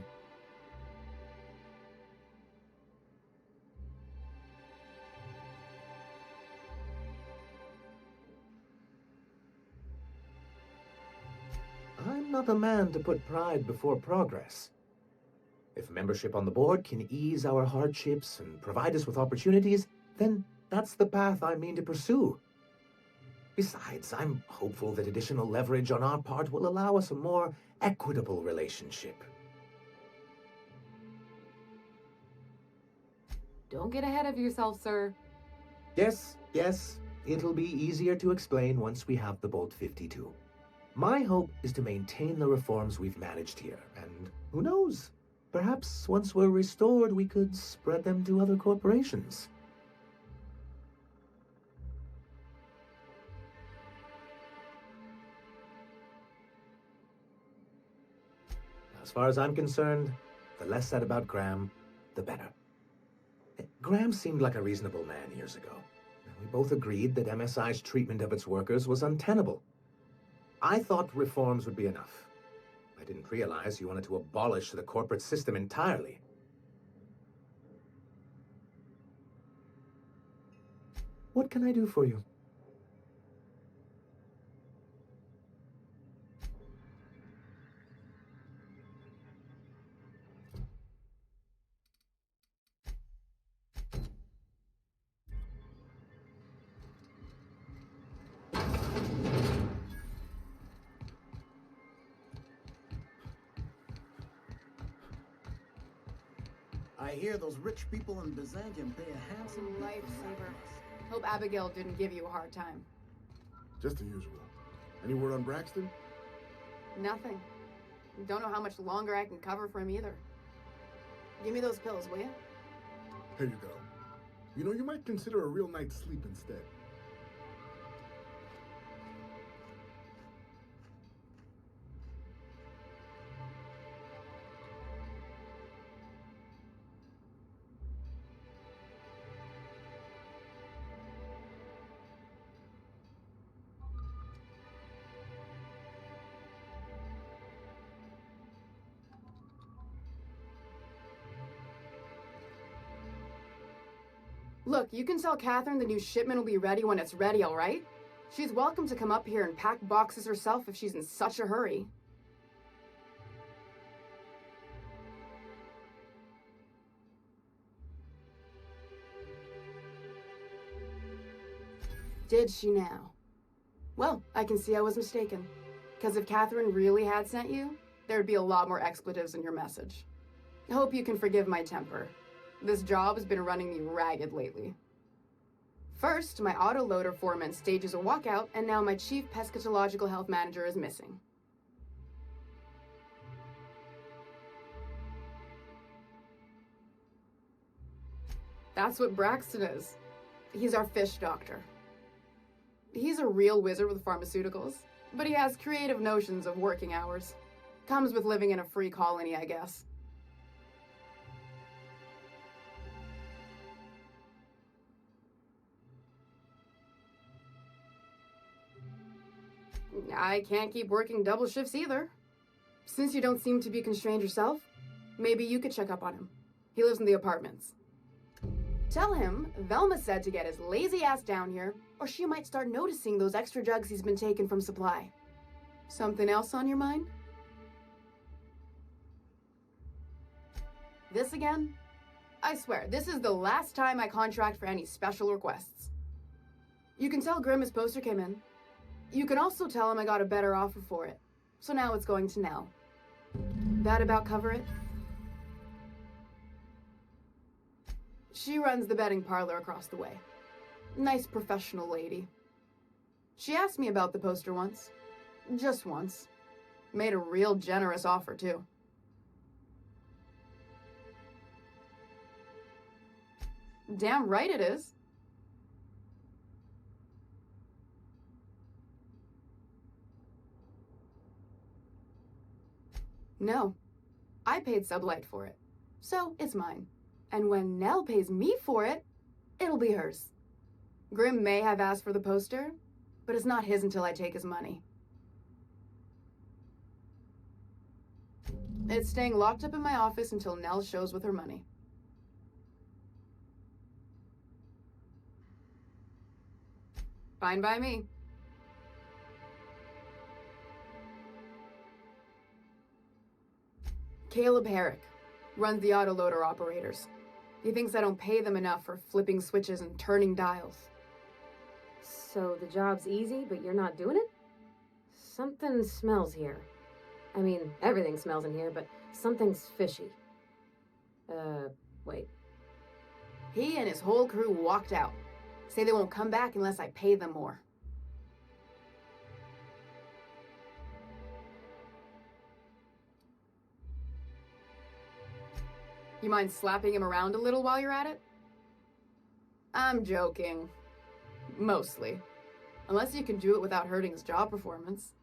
I'm not a man to put pride before progress. If membership on the board can ease our hardships and provide us with opportunities, then that's the path I mean to pursue. Besides, I'm hopeful that additional leverage on our part will allow us a more equitable relationship. Don't get ahead of yourself, sir. Yes, it'll be easier to explain once we have the Bolt 52. My hope is to maintain the reforms we've managed here, and who knows? Perhaps once we're restored, we could spread them to other corporations. As far as I'm concerned, the less said about Graham, the better. Graham seemed like a reasonable man years ago. We both agreed that MSI's treatment of its workers was untenable. I thought reforms would be enough. I didn't realize you wanted to abolish the corporate system entirely. What can I do for you? hear those rich people in Byzantium pay a handsome Lifesaver. Hope Abigail didn't give you a hard time. Just the usual. Any word on Braxton? Nothing. Don't know how much longer I can cover for him either. Give me those pills, will you? Here you go. You know, you might consider a real night's sleep instead. Look, you can tell Catherine the new shipment will be ready when it's ready, all right? She's welcome to come up here and pack boxes herself if she's in such a hurry. Did she now? Well, I can see I was mistaken. Because if Catherine really had sent you, there'd be a lot more expletives in your message. I hope you can forgive my temper. This job has been running me ragged lately. First, my autoloader foreman stages a walkout, and now my chief pescatological health manager is missing. That's what Braxton is. He's our fish doctor. He's a real wizard with pharmaceuticals, but he has creative notions of working hours. Comes with living in a free colony, I guess. I can't keep working double shifts either. Since you don't seem to be constrained yourself, maybe you could check up on him. He lives in the apartments. Tell him Velma said to get his lazy ass down here, or she might start noticing those extra jugs he's been taking from supply. Something else on your mind? This again? I swear, this is the last time I contract for any special requests. You can tell Grim his poster came in. You can also tell him I got a better offer for it. So now it's going to Nell. That about cover it? She runs the betting parlor across the way. Nice professional lady. She asked me about the poster once. Just once. Made a real generous offer, too. Damn right it is. No. I paid Sublight for it. So, it's mine. And when Nell pays me for it, it'll be hers. Grim may have asked for the poster, but it's not his until I take his money. It's staying locked up in my office until Nell shows with her money. Fine by me. Caleb Herrick runs the autoloader operators. He thinks I don't pay them enough for flipping switches and turning dials. So the job's easy, but you're not doing it? Something smells here. I mean, everything smells in here, but something's fishy. Wait. He and his whole crew walked out. Say they won't come back unless I pay them more. You mind slapping him around a little while you're at it? I'm joking. Mostly. Unless you can do it without hurting his job performance.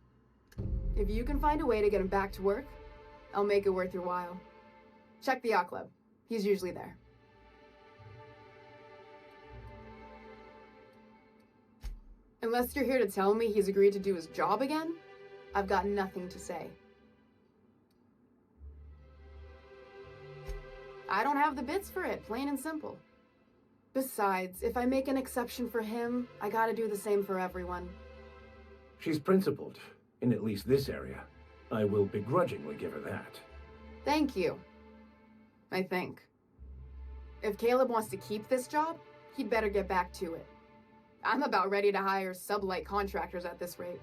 If you can find a way to get him back to work, I'll make it worth your while. Check the yacht club. He's usually there. Unless you're here to tell me he's agreed to do his job again, I've got nothing to say. I don't have the bits for it, plain and simple. Besides, if I make an exception for him, I gotta do the same for everyone. She's principled, in at least this area. I will begrudgingly give her that. Thank you. I think. If Caleb wants to keep this job, he'd better get back to it. I'm about ready to hire Sublight contractors at this rate.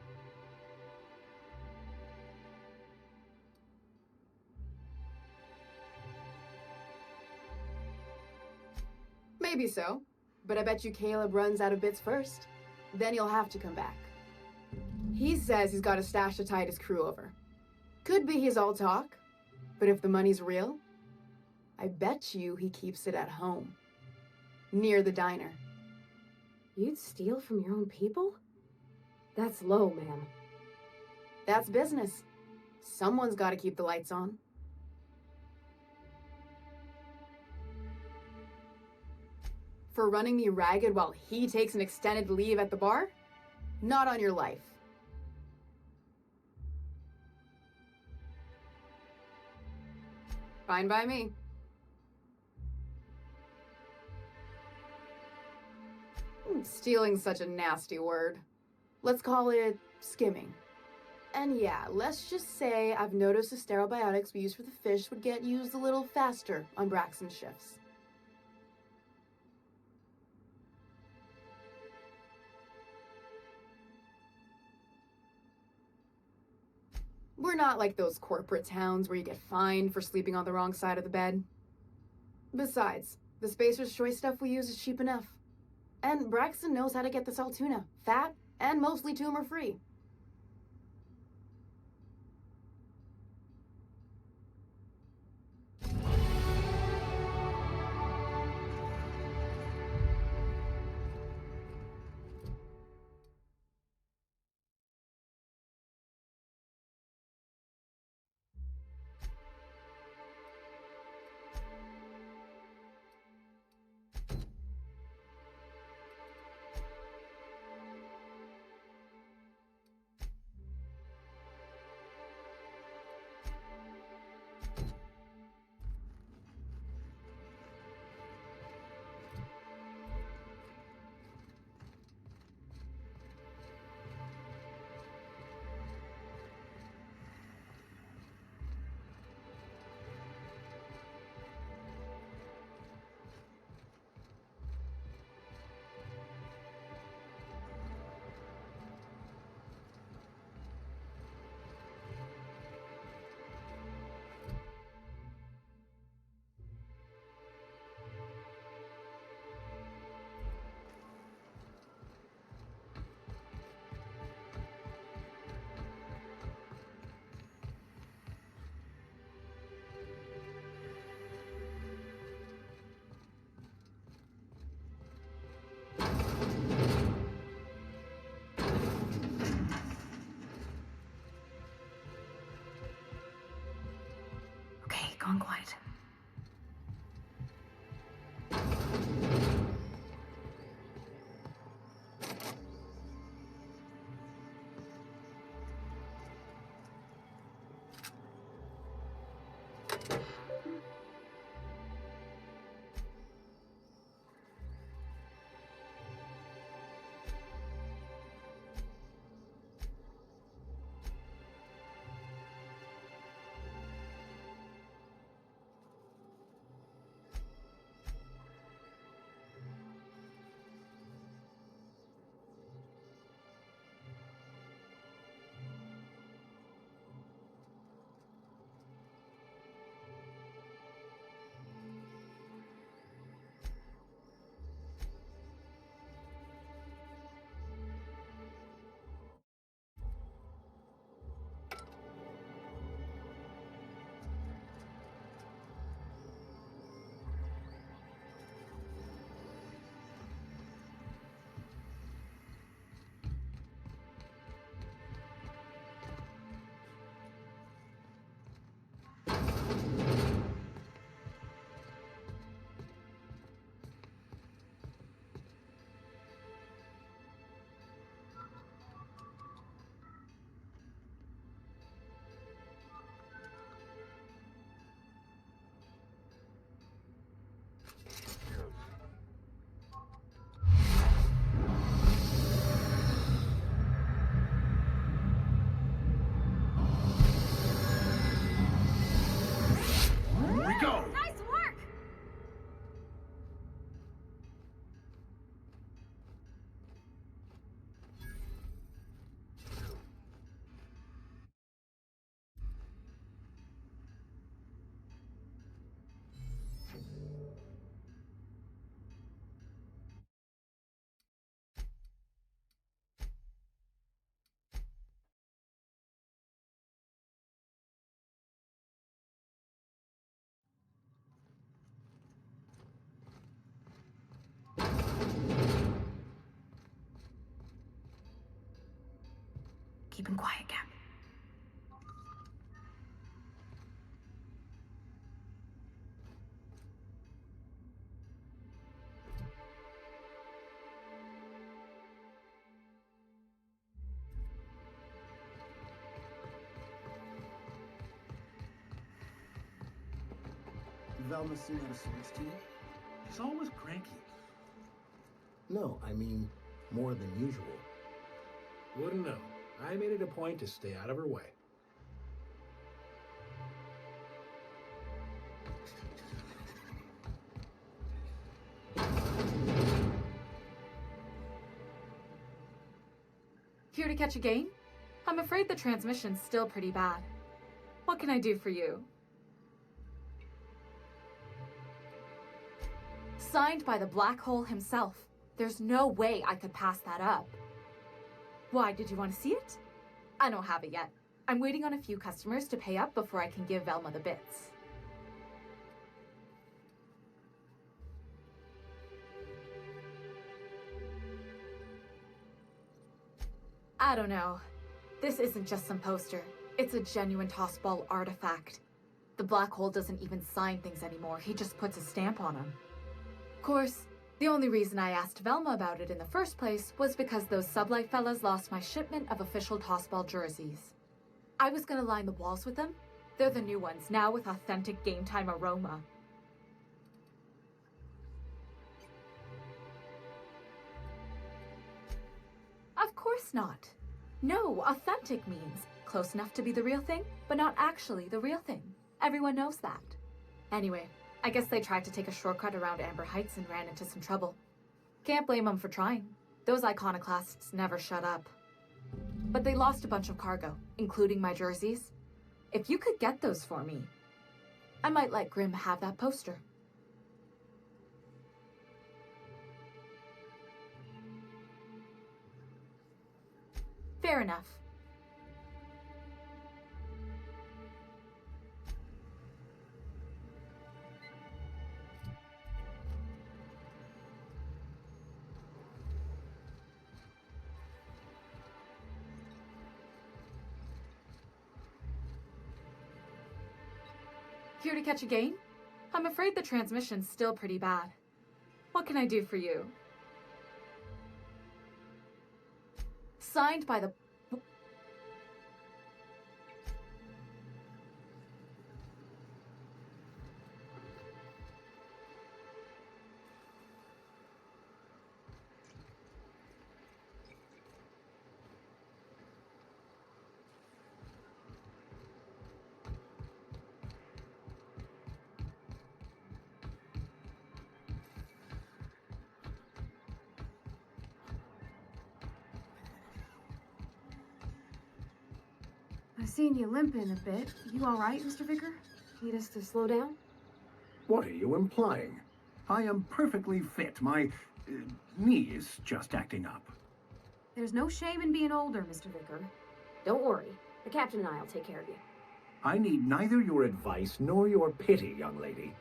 Maybe so, but I bet you Caleb runs out of bits first. Then you'll have to come back. He says he's got a stash to tide his crew over. Could be he's all talk, but if the money's real, I bet you he keeps it at home. Near the diner. You'd steal from your own people? That's low, ma'am. That's business. Someone's got to keep the lights on. For running me ragged while he takes an extended leave at the bar? Not on your life. Fine by me. Stealing's such a nasty word. Let's call it skimming. And yeah, let's just say I've noticed the sterile biotics we use for the fish would get used a little faster on Braxton's shifts. We're not like those corporate towns where you get fined for sleeping on the wrong side of the bed. Besides, the Spacer's Choice stuff we use is cheap enough. And Braxton knows how to get the Saltuna, fat and mostly tumor-free. Okay, gone quiet. keeping quiet, Cap. Velma seen out of sorts to you? She's always cranky. No, I mean more than usual. Wouldn't know. I made it a point to stay out of her way. Here to catch a game? I'm afraid the transmission's still pretty bad. What can I do for you? Signed by the Black Hole himself. There's no way I could pass that up. Why, did you want to see it? I don't have it yet. I'm waiting on a few customers to pay up before I can give Velma the bits. I don't know. This isn't just some poster. It's a genuine tossball artifact. The Black Hole doesn't even sign things anymore. He just puts a stamp on them. Of course, the only reason I asked Velma about it in the first place was because those Sublight fellas lost my shipment of official tossball jerseys. I was gonna line the walls with them. They're the new ones, now with authentic game time aroma. Of course not. No, authentic means close enough to be the real thing, but not actually the real thing. Everyone knows that. Anyway, I guess they tried to take a shortcut around Amber Heights and ran into some trouble. Can't blame them for trying. Those iconoclasts never shut up. But they lost a bunch of cargo, including my jerseys. If you could get those for me, I might let Grimm have that poster. Fair enough. Here to catch a game? I'm afraid the transmission's still pretty bad. What can I do for you? Signed by the... I've seen you limping a bit. You all right, Mr. Vicker? Need us to slow down? What are you implying? I am perfectly fit. My knee is just acting up. There's no shame in being older, Mr. Vicker. Don't worry. The captain and I'll take care of you. I need neither your advice nor your pity, young lady.